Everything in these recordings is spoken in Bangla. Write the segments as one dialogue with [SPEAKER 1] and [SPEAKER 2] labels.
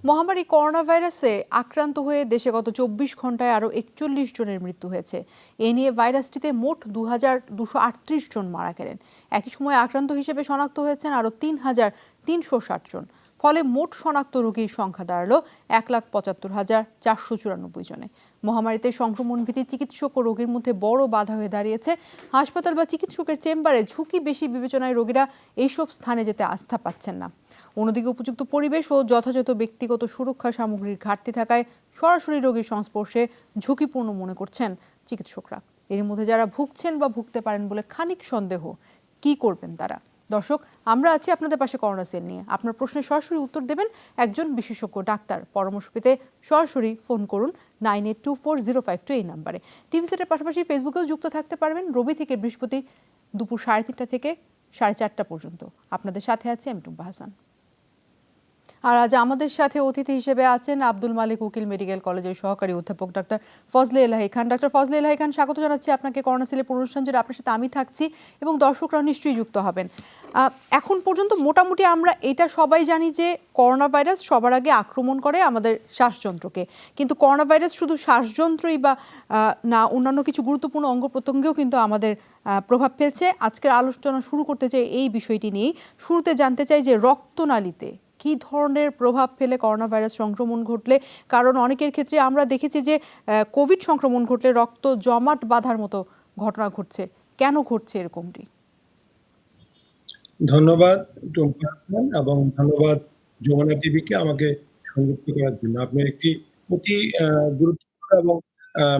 [SPEAKER 1] মহামারী করোনা ভাইরাসে আক্রান্ত হয়ে দেশে গত ২৪ ঘন্টায় আরও ৪১ জনের মৃত্যু হয়েছে। এ নিয়ে ভাইরাসটিতে মোট ২,২৩৮ জন মারা গেলেন। একই সময়ে আক্রান্ত হিসেবে শনাক্ত হয়েছেন আরও ৩,৩৬০ জন। ফলে মোট শনাক্ত রোগীর সংখ্যা দাঁড়ালো ১,৭৫,৪৯৪ জনে। মহামারীতে সংক্রমণ ভীতি চিকিৎসক ও রোগীর মধ্যে বড় বাধা হয়ে দাঁড়িয়েছে। হাসপাতাল বা চিকিৎসকের চেম্বারে ঝুঁকি বেশি বিবেচনায় রোগীরা এইসব স্থানে যেতে আস্থা পাচ্ছেন না। অন্যদিকে উপযুক্ত পরিবেশ ও যথাযথ ব্যক্তিগত সুরক্ষা সামগ্রীর ঘাটতি থাকায় সরাসরি রোগীর সংস্পর্শে ঝুঁকিপূর্ণ মনে করছেন চিকিৎসকরা। এর মধ্যে যারা ভুগছেন বা ভুগতে পারেন বলে খানিক সন্দেহ, কি করবেন তারা? দর্শক, আমরা আছি আপনাদের পাশে করোনা সেল নিয়ে। আপনার প্রশ্নের সরাসরি উত্তর দেবেন একজন বিশেষজ্ঞ ডাক্তার। পরামর্শ পেতে সরাসরি ফোন করুন 982405 এই নাম্বারে। টিভি সেটের পাশাপাশি ফেসবুকেও যুক্ত থাকতে পারবেন রবি থেকে বৃহস্পতি দুপুর 3:30 থেকে 4:30 পর্যন্ত। আপনাদের সাথে আছে আমি টুম্পা হাসান। আর আজ আমাদের সাথে অতিথি হিসেবে আছেন আব্দুল মালিক উকিল মেডিকেল কলেজের সহকারী অধ্যাপক ডাক্তার ফজলে এলাহি খান। ডাক্তার ফজলে এলাহি খান, স্বাগত জানাচ্ছি আপনাকে করোনা সেলের অনুষ্ঠান জুড়ে। আপনার সাথে আমি থাকছি এবং দর্শকরা নিশ্চয়ই যুক্ত হবেন। এখন পর্যন্ত মোটামুটি আমরা এটা সবাই জানি যে করোনা ভাইরাস সবার আগে আক্রমণ করে আমাদের শ্বাসযন্ত্রকে, কিন্তু করোনা ভাইরাস শুধু শ্বাসযন্ত্রই বা না, অন্যান্য কিছু গুরুত্বপূর্ণ অঙ্গ প্রত্যঙ্গেও কিন্তু আমাদের প্রভাব ফেলছে। আজকের আলোচনা শুরু করতে চাই এই বিষয়টি নিয়েই। শুরুতে জানতে চাই যে রক্তনালীতে কী ধরনের প্রভাব ফেলে করোনা ভাইরাস সংক্রমণ ঘটলে, কারণ অনেকের ক্ষেত্রে আমরা দেখেছি যে কোভিড সংক্রমণ ঘটলে রক্ত জমাট বাঁধার মতো ঘটনা ঘটছে। কেন ঘটছে এরকমটি?
[SPEAKER 2] ধন্যবাদ টুম্পা হাসান এবং ধন্যবাদ যমুনা টিভিকে আমাকে সংযুক্ত করার জন্য। আপনি একটি অতি গুরুত্বপূর্ণ এবং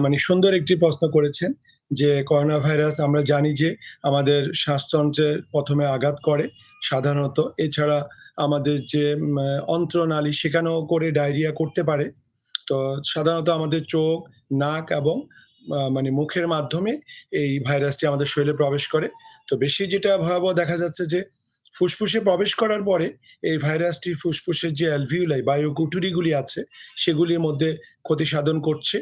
[SPEAKER 2] মানে সুন্দর একটি প্রশ্ন করেছেন যে করোনা ভাইরাস আমরা জানি যে আমাদের শ্বাসযন্ত্রে প্রথমে আঘাত করে সাধারণত। এছাড়া আমাদের যে অন্ত্রনালী সেখানেও করে ডায়রিয়া করতে পারে। তো সাধারণত আমাদের চোখ, নাক এবং মানে মুখের মাধ্যমে এই ভাইরাসটি আমাদের শরীরে প্রবেশ করে। তো বেশি যেটা ভয়াবহ দেখা যাচ্ছে যে ফুসফুসে প্রবেশ করার পরে এই ভাইরাসটি ফুসফুসের যে অ্যালভিউলাই বায়ুকুঠুরিগুলি আছে সেগুলির মধ্যে ক্ষতি সাধন করছে।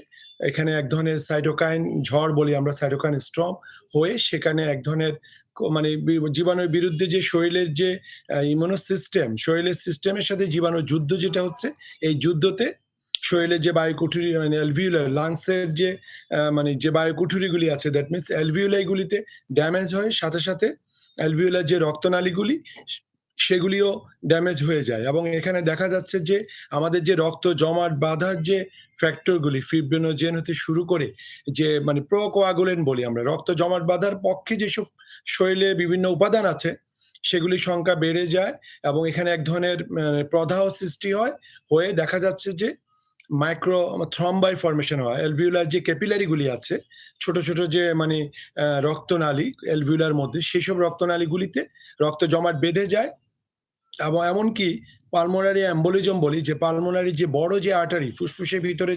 [SPEAKER 2] এখানে এক ধরনের সাইটোকাইন ঝড় বলি আমরা, সাইটোকাইন স্টর্ম হয়ে সেখানে এক ধরনের মানে জীবাণুর বিরুদ্ধে যে শরীরের যে ইমিউনো সিস্টেম, শরীরের সিস্টেমের সাথে জীবাণুর যুদ্ধ যেটা হচ্ছে, এই যুদ্ধতে শরীরের যে বায়ুকুঠুরি মানে অ্যালভিউলাই লাংসের যে মানে যে বায়ুকুঠুরিগুলি আছে, দ্যাট মিনস অ্যালভিউলাইগুলিতে ড্যামেজ হয়, সাথে সাথে অ্যালভিউলার যে রক্তনালীগুলি সেগুলিও ড্যামেজ হয়ে যায়। এবং এখানে দেখা যাচ্ছে যে আমাদের যে রক্ত জমাট বাঁধার যে ফ্যাক্টরগুলি, ফিব্রিনোজেন হতে শুরু করে যে মানে প্রোকোয়াগুলেন্ট বলি আমরা, রক্ত জমাট বাঁধার পক্ষে যেসব শরীরে বিভিন্ন উপাদান আছে সেগুলির সংখ্যা বেড়ে যায় এবং এখানে এক ধরনের প্রদাহ সৃষ্টি হয়। হয়ে দেখা যাচ্ছে যে মাইক্রো থ্রম্বাই ফর্মেশন হয়। অ্যালভিউলার যে ক্যাপিলারিগুলি আছে, ছোট ছোট যে মানে রক্তনালী অ্যালভিউলার মধ্যে, সেসব রক্তনালীগুলিতে রক্ত জমাট বেঁধে যায় এবং এমনকি পালমোনারি অ্যাম্বোলিজম বলি, যে পালমোনারি যে বড় যে আর্টারি ফুসফুসের ভিতরে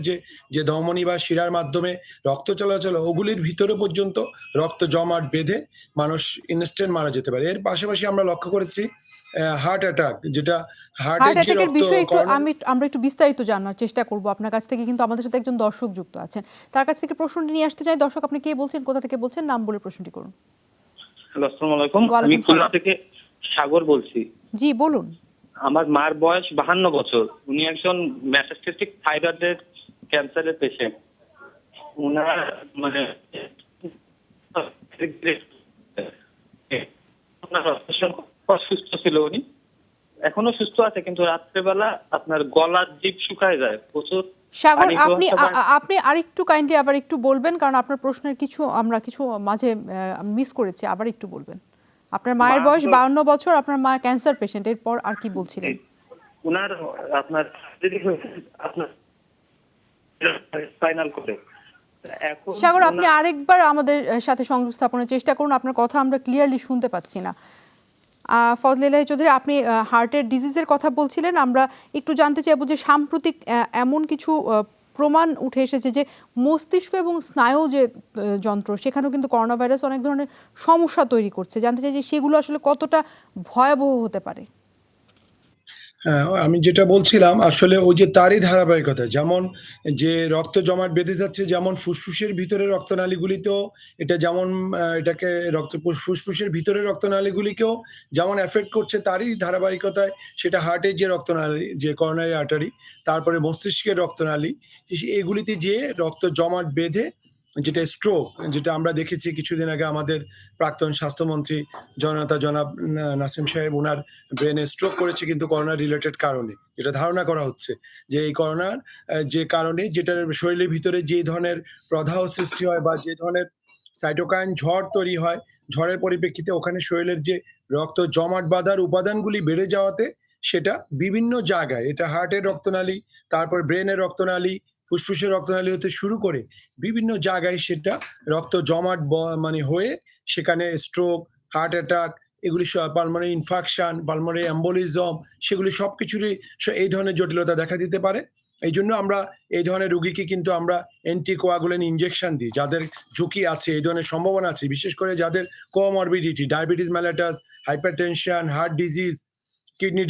[SPEAKER 2] যে ধমনী বা শিরার মাধ্যমে রক্ত চলাচল, ওগুলির ভিতরে পর্যন্ত রক্ত জমাট বেঁধে মানুষ ইনস্ট্যান্ট মারা যেতে পারে। এর পাশাপাশি আমরা লক্ষ্য করেছি হার্ট অ্যাটাক, যেটা হার্টের যে রক্ত
[SPEAKER 1] বিষয়ে আমরা একটু বিস্তারিত জানার চেষ্টা করব আপনার কাছ থেকে, কিন্তু আমাদের সাথে একজন দর্শক যুক্ত আছেন, তার কাছ থেকে প্রশ্নটি নিয়ে আসতে চাই। দর্শক, আপনি কে বলছেন, কোথা থেকে বলছেন, নাম বলে প্রশ্নটি করুন।
[SPEAKER 3] হ্যালো, আসসালামু আলাইকুম। আমি খুলনা থেকে সাগর বলছি।
[SPEAKER 1] জি বলুন।
[SPEAKER 3] আমার মার বয়স 52 বছর। উনি একজন মেটাস্টেটিক থাইরয়েডের ক্যান্সারের পেশেন্ট। উনার মানে সুস্থ ছিল, উনি এখনো সুস্থ আছে, কিন্তু রাত্রেবেলা আপনার গলার জিভ শুকায় যায় প্রচুর।
[SPEAKER 1] সাগর, আপনি আরেকটু কাইন্ডলি আবার একটু বলবেন, কারণ আপনার প্রশ্নের আমরা কিছু মাঝে মিস করেছি। আবার একটু বলবেন। আপনার মায়ের বয়স 52 বছর, আপনার মা ক্যান্সার পেশেন্ট, এরপর আর কি বলছিলেন?
[SPEAKER 3] উনার আপনার আপনার স্পাইনাল করে।
[SPEAKER 1] সাগর, আপনি আরেকবার আমাদের সাথে সংযোগ স্থাপনের চেষ্টা করুন, আপনার কথা আমরা ক্লিয়ারলি শুনতে পাচ্ছি না। ফজলে এলাহি চৌধুরী, আপনি হার্টের ডিজিজের কথা বলছিলেন। আমরা একটু জানতে চাইবো যে সাম্প্রতিক এমন কিছু প্রমাণ উঠে এসেছে যে মস্তিষ্ক এবং স্নায়ু যে যন্ত্র, সেখানেও কিন্তু করোনা ভাইরাস অনেক ধরনের সমস্যা তৈরি করছে। জানতে চাই যে সেগুলো আসলে কতটা ভয়াবহ হতে পারে।
[SPEAKER 2] হ্যাঁ, আমি যেটা বলছিলাম আসলে ওই যে তারই ধারাবাহিকতা। যেমন যে রক্ত জমাট বেঁধে যাচ্ছে যেমন ফুসফুসের ভিতরে রক্তনালীগুলিতেও এটা যেমন এটাকে ফুসফুসের ভিতরে রক্তনালীগুলিকেও যেমন এফেক্ট করছে তারই ধারাবাহিকতায় সেটা হার্টের যে রক্তনালী যে করোনারি আর্টারি, তারপরে মস্তিষ্কের রক্তনালী এগুলিতে যেয়ে রক্ত জমাট বেঁধে যেটা স্ট্রোক যেটা আমরা দেখেছি কিছুদিন আগে আমাদের প্রাক্তন স্বাস্থ্যমন্ত্রী জননেতা জনাব নাসিম সাহেব উনার ব্রেনে স্ট্রোক করেছে কিন্তু করোনা রিলেটেড কারণে। যেটা ধারণা করা হচ্ছে যে এই করোনার যে কারণে যেটার শরীরের ভিতরে যে ধরনের প্রদাহ সৃষ্টি হয় বা যে ধরনের সাইটোকাইন ঝড় তৈরি হয়, ঝড়ের পরিপ্রেক্ষিতে ওখানে শরীরের যে রক্ত জমাট বাঁধার উপাদানগুলি বেড়ে যাওয়াতে সেটা বিভিন্ন জায়গায় এটা হার্টের রক্তনালী, তারপর ব্রেনের রক্তনালী, ফুসফুসের রক্তনালী হতে শুরু করে বিভিন্ন জায়গায় সেটা রক্ত জমাট মানে হয়ে সেখানে স্ট্রোক, হার্ট অ্যাটাক এগুলি পালমোনারি ইনফাকশন, পালমোনারি এম্বোলিজম সেগুলি সবকিছুরই এই ধরনের জটিলতা দেখা দিতে পারে। এই জন্য আমরা এই ধরনের রুগীকে কিন্তু আমরা অ্যান্টিকোয়াগুলেন্ট ইনজেকশন দিই যাদের ঝুঁকি আছে এই ধরনের সম্ভাবনা আছে বিশেষ করে যাদের comorbidity diabetes মেলাটাস, hypertension, heart disease, kidney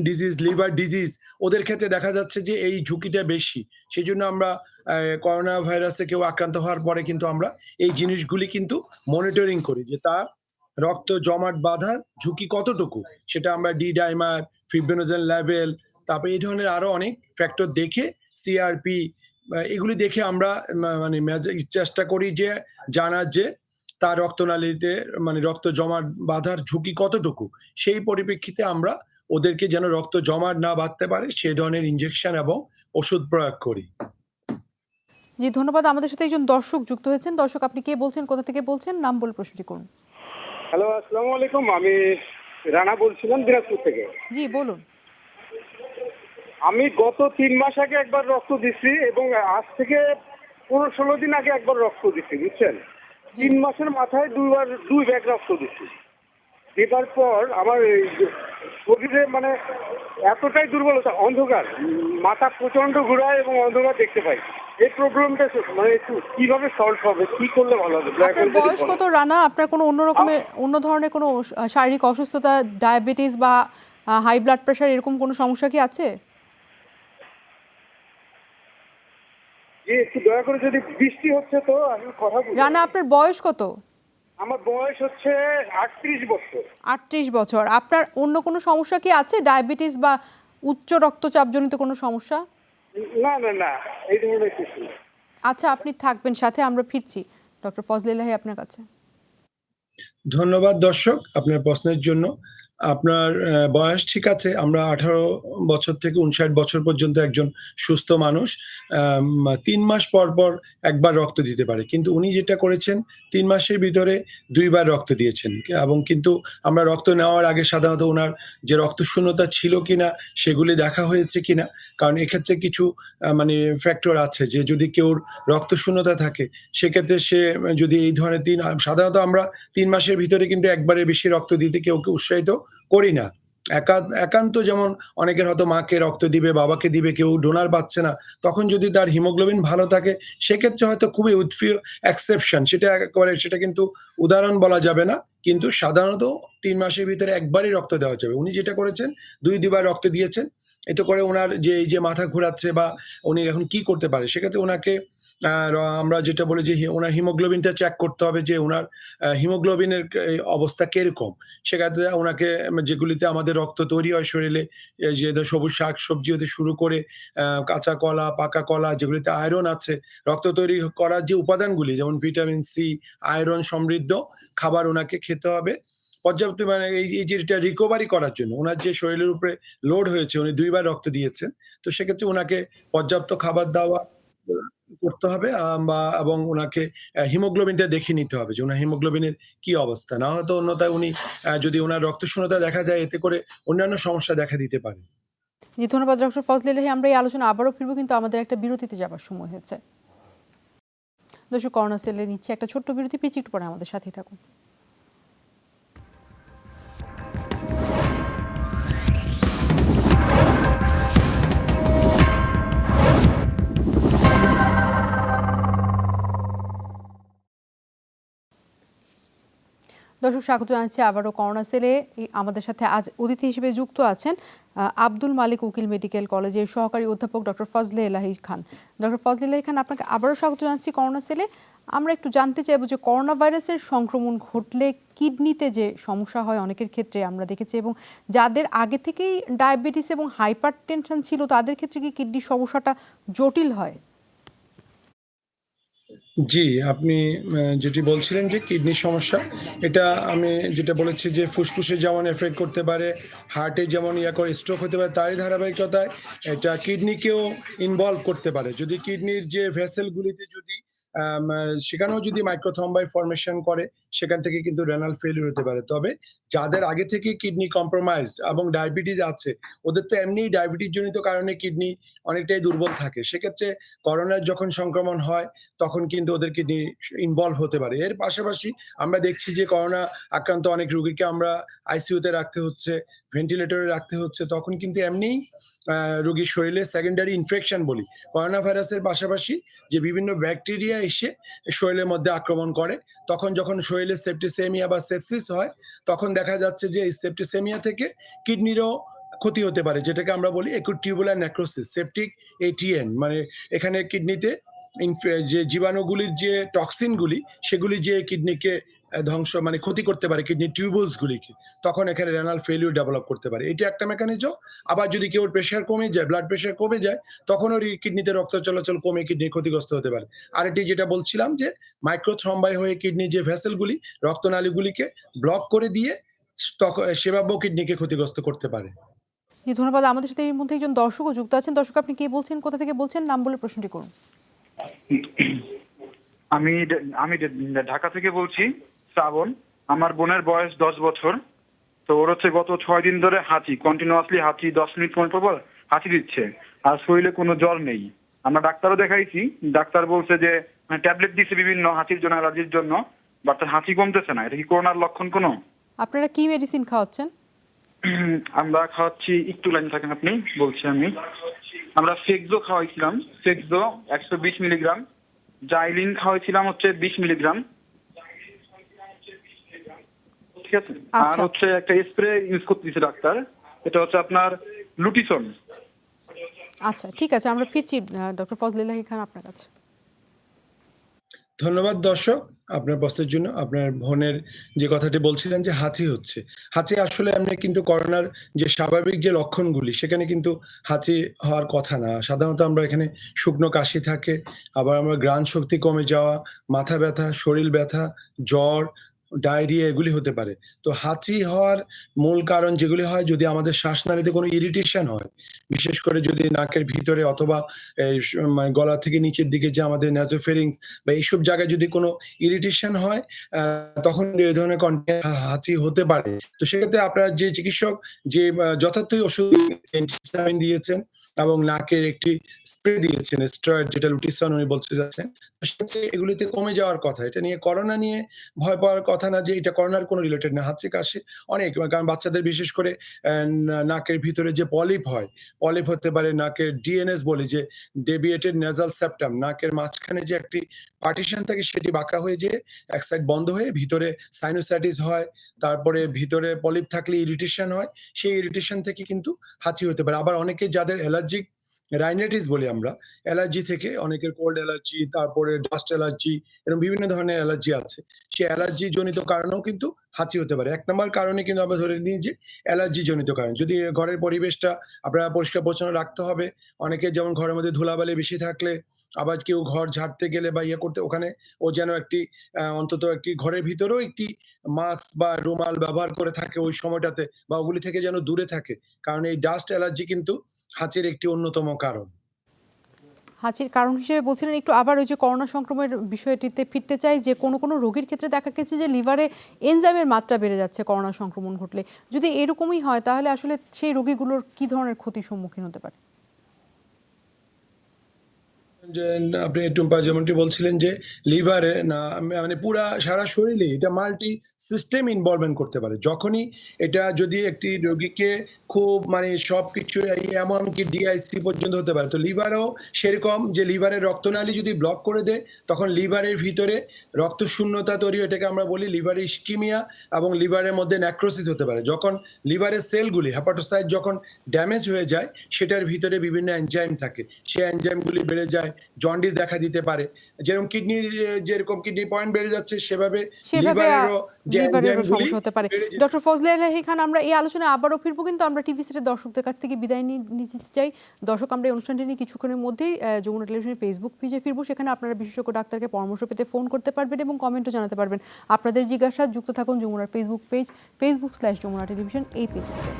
[SPEAKER 2] disease, liver disease ওদের ক্ষেত্রে দেখা যাচ্ছে যে এই ঝুঁকিটা বেশি। সেই জন্য আমরা করোনা ভাইরাসে কেউ আক্রান্ত হওয়ার পরে কিন্তু আমরা এই জিনিসগুলি কিন্তু মনিটরিং করি যে তার রক্ত জমাট বাঁধার ঝুঁকি কতটুকু সেটা আমরা ডি ডাইমার, ফিব্রিনোজেন লেভেল, তারপরে এই ধরনের আরো অনেক ফ্যাক্টর দেখে সিআরপি এগুলি দেখে আমরা মানে চেষ্টা করি যে জানার যে তার রক্তনালীতে মানে রক্ত জমাট বাঁধার ঝুঁকি কতটুকু সেই পরিপ্রেক্ষিতে আমরা ওদেরকে যেন রক্ত জমাট না বাঁধতে পারে সেই ধরনের ইনজেকশন এবং ওষুধ প্রয়োগ করি।
[SPEAKER 1] জি ধন্যবাদ। আমাদের সাথে একজন দর্শক যুক্ত হয়েছেন। দর্শক, আপনি কে বলছেন, কোথা থেকে বলছেন, নাম বলে প্রশ্নটি করুন।
[SPEAKER 4] হ্যালো, আসসালামু আলাইকুম। আমি রানা বলছিলাম দিনাজপুর থেকে।
[SPEAKER 1] জি বলুন।
[SPEAKER 4] আমি গত 3 মাস আগে একবার রক্ত দিচ্ছি এবং আজ থেকে 15-16 দিন আগে একবার রক্ত দিচ্ছি, বুঝছেন। 3 মাসের মাথায় 2 ব্যাগ রক্ত দিচ্ছি। দেবার পর আমার শরীরে মানে এতটাই দুর্বলতা, অন্ধকার, মাথা প্রচন্ড ঘোরায় এবং অন্ধকার দেখতে পাই। এই প্রবলেমটা মানে একটু কিভাবে সলভ হবে, কি করলে ভালো হবে?
[SPEAKER 1] আপনার বয়স কত রানা? আপনার কোনো অন্য ধরনের কোনো শারীরিক অসুস্থতা, ডায়াবেটিস বা হাই ব্লাড প্রেশার এরকম কোনো সমস্যা কি আছে?
[SPEAKER 4] জি, একটু দয়া করে, যদি বৃষ্টি হচ্ছে তো আমি কথা বলি।
[SPEAKER 1] রানা, আপনার বয়স কত?
[SPEAKER 4] আমার বয়স হচ্ছে 38 বছর।
[SPEAKER 1] 38 বছর। আপনার অন্য কোনো সমস্যা কি আছে, ডায়াবেটিস বা উচ্চ রক্তচাপ জনিত কোনো সমস্যা?
[SPEAKER 4] না না না, এই ধরনের কিছু না।
[SPEAKER 1] আচ্ছা, আপনি থাকবেন সাথে, আমরা ফিরছি ডক্টর ফজলে ইলাহি আপনার কাছে।
[SPEAKER 2] ধন্যবাদ দর্শক আপনার প্রশ্নের জন্য। আপনার বয়স ঠিক আছে। আমরা 18 বছর থেকে 59 বছর পর্যন্ত একজন সুস্থ মানুষ 3 মাস পর পর একবার রক্ত দিতে পারে। কিন্তু উনি যেটা করেছেন 3 মাসের ভিতরে 2 বার রক্ত দিয়েছেন এবং কিন্তু আমরা রক্ত নেওয়ার আগে সাধারণত উনার যে রক্তশূন্যতা ছিল কিনা সেগুলি দেখা হয়েছে কিনা। কারণ এক্ষেত্রে কিছু মানে ফ্যাক্টর আছে যে যদি কেউর রক্তশূন্যতা থাকে সেক্ষেত্রে সে যদি এই ধরনের সাধারণত আমরা 3 মাসের ভিতরে কিন্তু একবারের বেশি রক্ত দিতে কেউ উৎসাহিত করি না। একান্ত যেমন অনেকের হয়তো মাকে রক্ত দিবে, বাবাকে দিবে, কেউ ডোনার পাচ্ছে না। তখন যদি তার হিমোগ্লোবিন ভালো থাকে সেক্ষেত্রে হয়তো খুবই এক্সেপশন, সেটা কিন্তু উদাহরণ বলা যাবে না। কিন্তু সাধারণত 3 মাসের ভিতরে একবারই রক্ত দেওয়া যাবে। উনি যেটা করেছেন 2 রক্ত দিয়েছেন। এতে করে ওনার যে এই যে মাথা ঘোরাচ্ছে বা উনি এখন কি করতে পারে সেক্ষেত্রে ওনাকে আমরা যেটা বলি যে ওনার হিমোগ্লোবিনটা চেক করতে হবে যে ওনার হিমোগ্লোবিনের অবস্থা কিরকম। সেক্ষেত্রে ওনাকে যেগুলিতে আমাদের রক্ত তৈরি হয় শরীরে যে সবুজ শাক সবজি হতে শুরু করে কাঁচা কলা, পাকা কলা যেগুলিতে আয়রন আছে, রক্ত তৈরি করার যে উপাদানগুলি যেমন ভিটামিন সি, আয়রন সমৃদ্ধ খাবার ওনাকে খেতে হবে পর্যাপ্ত। মানে এই যে এটা রিকভারি করার জন্য ওনার যে শরীরের উপরে লোড হয়েছে, উনি 2 বার রক্ত দিয়েছেন, তো সেক্ষেত্রে ওনাকে পর্যাপ্ত খাবার দাওয়া করতে হবে এবং ওনাকে হিমোগ্লোবিনটা দেখে নিতে হবে যে ওনার হিমোগ্লোবিনের কি অবস্থা। না হয়তো অন্যথায় উনি যদি ওনার রক্তশূন্যতা দেখা যায় এতে করে অন্যান্য সমস্যা দেখা দিতে পারে।
[SPEAKER 1] জি ধন্যবাদ ডক্টর ফজলে ইলাহি। আমরা এই আলোচনা আবারও ফিরবো, কিন্তু আমাদের একটা বিরতিতে যাবার সময় হয়েছে। দর্শক, করোনা সেলে নিচ্ছে একটা ছোট্ট বিরতি, পিছিয়ে একটু পরে আমাদের সাথেই থাকুন। দর্শক, স্বাগত জানাচ্ছি আবারও করোনা সেলে। আমাদের সাথে আজ অতিথি হিসেবে যুক্ত আছেন আব্দুল মালিক উকিল মেডিকেল কলেজের সহকারী অধ্যাপক ডক্টর ফজলে এলাহি খান। ডক্টর ফজলে এলাহি খান, আপনাকে আবারও স্বাগত জানাচ্ছি করোনা সেলে। আমরা একটু জানতে চাইবো যে করোনা ভাইরাসের সংক্রমণ ঘটলে কিডনিতে যে সমস্যা হয় অনেকের ক্ষেত্রে আমরা দেখেছি, এবং যাদের আগে থেকেই ডায়াবেটিস এবং হাইপার টেনশন ছিল তাদের ক্ষেত্রে কি কিডনির সমস্যাটা জটিল হয়?
[SPEAKER 2] জি, আপনি যেটি বলছিলেন যে কিডনির সমস্যা, এটা আমি যেটা বলেছি যে ফুসফুসে যেমন এফেক্ট করতে পারে, হার্টে যেমন করে স্ট্রোক হতে পারে, তারই ধারাবাহিকতায় এটা কিডনিকেও ইনভলভ করতে পারে। যদি কিডনির যে ভেসেলগুলিতে যদি সেখানেও যদি মাইক্রোথ্রম্বাই ফর্মেশন করে, সেখান থেকে কিন্তু রেনাল ফেইলিউর হতে পারে। তবে যাদের আগে থেকে কিডনি কম্প্রোমাইজড এবং ডায়াবেটিস আছে, ওদের তো এমনিই ডায়াবেটিস জনিত কারণে কিডনি অনেকটাই দুর্বল থাকে। সেক্ষেত্রে করোনার যখন সংক্রমণ হয় তখন কিন্তু ওদের কিডনি ইনভলভ হতে পারে। এর পাশাপাশি আমরা দেখছি যে করোনা আক্রান্ত অনেক রোগীকে আমরা আইসিইউতে রাখতে হচ্ছে, ভেন্টিলেটরে রাখতে হচ্ছে। তখন কিন্তু এমনিই রোগীর শরীরে সেকেন্ডারি ইনফেকশন বলি, করোনা ভাইরাসের পাশাপাশি যে বিভিন্ন ব্যাকটেরিয়া এসে শরীরের মধ্যে আক্রমণ করে, তখন যখন শরীরে সেপ্টিসেমিয়া বা সেপসিস হয়, তখন দেখা যাচ্ছে যে এই সেপ্টিসেমিয়া থেকে কিডনিরও ক্ষতি হতে পারে, যেটাকে আমরা বলি acute tubular necrosis, septic ATN. মানে এখানে কিডনিতে যে জীবাণুগুলির যে টক্সিনগুলি, সেগুলি যে কিডনিকে ধ্বংস মানে ক্ষতি করতে পারে কিডনি টিউবুলস গুলিকে, তখন এখানে রেনাল ফেলিউর ডেভেলপ করতে পারে। এটা একটা মেকানিজম। আবার যদি কেউ প্রেশার কমে যায়, ব্লাড প্রেশার কমে যায়, তখন ওর কিডনিতে রক্ত চলাচল কমে কিডনি ক্ষতিগ্রস্ত হতে পারে। আরেকটি যেটা বলছিলাম যে মাইক্রোথ্রম্বাই হয়ে কিডনি যে ভেসেলগুলি রক্তনালীগুলিকে ব্লক করে দিয়ে তখন সেভাবেও কিডনিকে ক্ষতিগ্রস্ত করতে পারে।
[SPEAKER 1] জি, ধন্যবাদ। আমাদের সাথে এর মধ্যে একজন দর্শকও যুক্ত আছেন। দর্শক, আপনি কে বলছেন, কোথা থেকে বলছেন, নাম বলে প্রশ্নটি করুন।
[SPEAKER 5] আমি আমি ঢাকা থেকে বলছি, শ্রাবণ। আমার বোনের বয়স 10 বছর। তো ওর হচ্ছে গত 6 দিন ধরে হাঁচি, কন্টিনিউয়াসলি হাঁচি, 10 মিনিট পর পর হাঁচি দিচ্ছে, আর শরীরে কোনো জ্বর নেই। আমরা ডাক্তারও দেখাইছি, ডাক্তার বলছে যে ট্যাবলেট দিচ্ছে বিভিন্ন হাঁচির জন্য, অ্যালার্জির জন্য, বাট তার হাঁচি কমতেছে না। এটা কি করোনার লক্ষণ কোনো?
[SPEAKER 1] আপনারা কি মেডিসিন খাওয়াচ্ছেন?
[SPEAKER 5] আমরা খাওয়াচ্ছি, একটু লাইন থাকেন আপনি, বলছি আমি। আমরা ফেক্সো খাওয়াইছিলাম, ফেক্সো 120 মিলিগ্রাম, জাইলিন খাওয়াইছিলাম হচ্ছে 20 মিলিগ্রাম, ঠিক আছে। আর
[SPEAKER 1] আচ্ছা,
[SPEAKER 5] হচ্ছে একটা স্প্রে ইউজ করতে দিয়েছে ডাক্তার, এটা হচ্ছে আপনার লুটিসন।
[SPEAKER 1] আচ্ছা, ঠিক আছে, আমরা ফিরছি ডক্টর ফজলে এলাহি খান আপনার কাছে।
[SPEAKER 2] ধন্যবাদ দর্শক আপনার প্রশ্নের জন্য। আপনার বোনের যে কথাটি বলছিলেন যে হাঁচি হচ্ছে, হাঁচি আসলে আমরা কিন্তু করোনার যে স্বাভাবিক যে লক্ষণগুলি, সেখানে কিন্তু হাঁচি হওয়ার কথা না। সাধারণত আমরা এখানে শুকনো কাশি থাকে, আবার আমরা ঘ্রাণ শক্তি কমে যাওয়া, মাথা ব্যথা, শরীর ব্যথা, জ্বর, ডায়রিয়া এগুলি হতে পারে। তো হাঁচি হওয়ার মূল কারণ যেগুলি হয়, যদি আমাদের শ্বাসনালীতে কোনো ইরিটেশন হয়, বিশেষ করে যদি নাকের ভিতরে অথবা এই মানে গলা থেকে নিচের দিকে যে আমাদের নাসোফেরিংস বা এইসব জায়গায় যদি কোনো ইরিটেশন হয়, তখন এই ধরনের হাঁচি হতে পারে। তো সেক্ষেত্রে আপনার যে চিকিৎসক যে যথার্থই ওষুধ অ্যান্টিহিস্টামিন দিয়েছেন এবং নাকের একটি স্প্রে দিয়েছেন, স্টেরয়েড যেটা লুটিসন উনি বলতে যাচ্ছেন। তো সেক্ষেত্রে এগুলিতে কমে যাওয়ার কথা। এটা নিয়ে করোনা নিয়ে ভয় পাওয়ার কথা না, যে এটা করোনার কোনো রিলেটেড না। হাঁচি কাশি অনেক, কারণ বাচ্চাদের বিশেষ করে নাকের ভিতরে যে পলিপ হয়, পলিপ হতে পারে, নাকের ডিএনএস বলি যে ডেভিয়েটেড নেজাল সেপ্টাম, নাকের মাঝখানে যে একটি পার্টিশন থাকে সেটি বাঁকা হয়ে যেয়ে এক সাইড বন্ধ হয়ে ভিতরে সাইনোসাইটিস হয়। তারপরে ভিতরে পলিপ থাকলে ইরিটেশন হয়, সেই ইরিটেশন থেকে কিন্তু হাঁচি হতে পারে। আবার অনেকে যাদের অ্যালার্জিক রাইনাইটিস বলি আমরা, অ্যালার্জি থেকে অনেকের কোল্ড অ্যালার্জি, তারপরে ডাস্ট অ্যালার্জি, এরকম বিভিন্ন ধরনের অ্যালার্জি আছে। সেই অ্যালার্জি জনিত কারণেও কিন্তু হাঁচি হতে পারে। ১ নাম্বার কারণে কিন্তু আমরা ধরে নিই যে অ্যালার্জি জনিত কারণ। যদি ঘরের পরিবেশটা আপনারা পরিষ্কার পরিচ্ছন্ন রাখতে হবে। অনেকের যেমন ঘরের মধ্যে ধুলাবালি বেশি থাকলে, আবার কেউ ঘর ঝাড়তে গেলে বা ইয়ে করতে, ওখানে ও যেন একটি অন্তত একটি ঘরের ভিতরেও একটি মাস্ক বা রুমাল ব্যবহার করে থাকে ওই সময়টাতে, বা ওগুলি থেকে যেন দূরে থাকে। কারণ এই ডাস্ট অ্যালার্জি কিন্তু হাঁচির একটি অন্যতম কারণ।
[SPEAKER 1] হাঁচির কারণ হিসেবে বলছিলেন, একটু আবার ওই যে করোনা সংক্রমণের বিষয়টিতে ফিরতে চাই, যে কোনো কোনো রোগীর ক্ষেত্রে দেখা গেছে যে লিভারে এনজাইমের মাত্রা বেড়ে যাচ্ছে করোনা সংক্রমণ ঘটলে। যদি এরকমই হয় তাহলে আসলে সেই রোগীগুলোর কি ধরনের ক্ষতির সম্মুখীন হতে পারে?
[SPEAKER 2] যে আপনি টুম্পা যেমনটি বলছিলেন যে লিভারে না মানে পুরা সারা শরীরে এটা মাল্টি সিস্টেম ইনভলভমেন্ট করতে পারে। যখনই এটা যদি একটি রোগীকে খুব মানে সবকিছু এমনকি ডিআইসি পর্যন্ত হতে পারে। তো লিভারেও সেরকম যে লিভারের রক্তনালী যদি ব্লক করে দেয় তখন লিভারের ভিতরে রক্তশূন্যতা তৈরি হয়, এটাকে আমরা বলি লিভারে ইস্কিমিয়া এবং লিভারের মধ্যে নেক্রোসিস হতে পারে। যখন লিভারের সেলগুলি হেপাটোসাইট যখন ড্যামেজ হয়ে যায় সেটার ভিতরে বিভিন্ন এনজাইম থাকে। সেই এনজাইমগুলি বেড়ে যায়, জন্ডিস দেখা দিতে পারে। যেরকম কিডনির যেরকম কিডনি পয়েন্ট বেড়ে যাচ্ছে সেভাবে লিভারেরও যে
[SPEAKER 1] লিভারেরও
[SPEAKER 2] এনজাইমগুলি
[SPEAKER 1] সমস্যা হতে পারে।
[SPEAKER 2] বেড়ে যেতে
[SPEAKER 1] ডক্টর ফজলে এলাহি খান, আমরা এই আলোচনায় আবারও ফিরবো, কিন্তু আমরা টিভি সেটের দর্শকদের কাছ থেকে বিদায় নিতে চাই। দর্শক, আমরা এই অনুষ্ঠানটি নিয়ে কিছুক্ষণের মধ্যেই যমুনা টেলিভিশনের ফেসবুক পেজে ফিরবো। সেখানে আপনারা বিশেষজ্ঞ ডাক্তারকে পরামর্শ পেতে ফোন করতে পারবেন এবং কমেন্টও জানাতে পারবেন। আপনাদের জিজ্ঞাসা যুক্ত থাকুন যমুনার ফেসবুক পেজ, facebook/যমুনা টেলিভিশন এই পেজটিতে।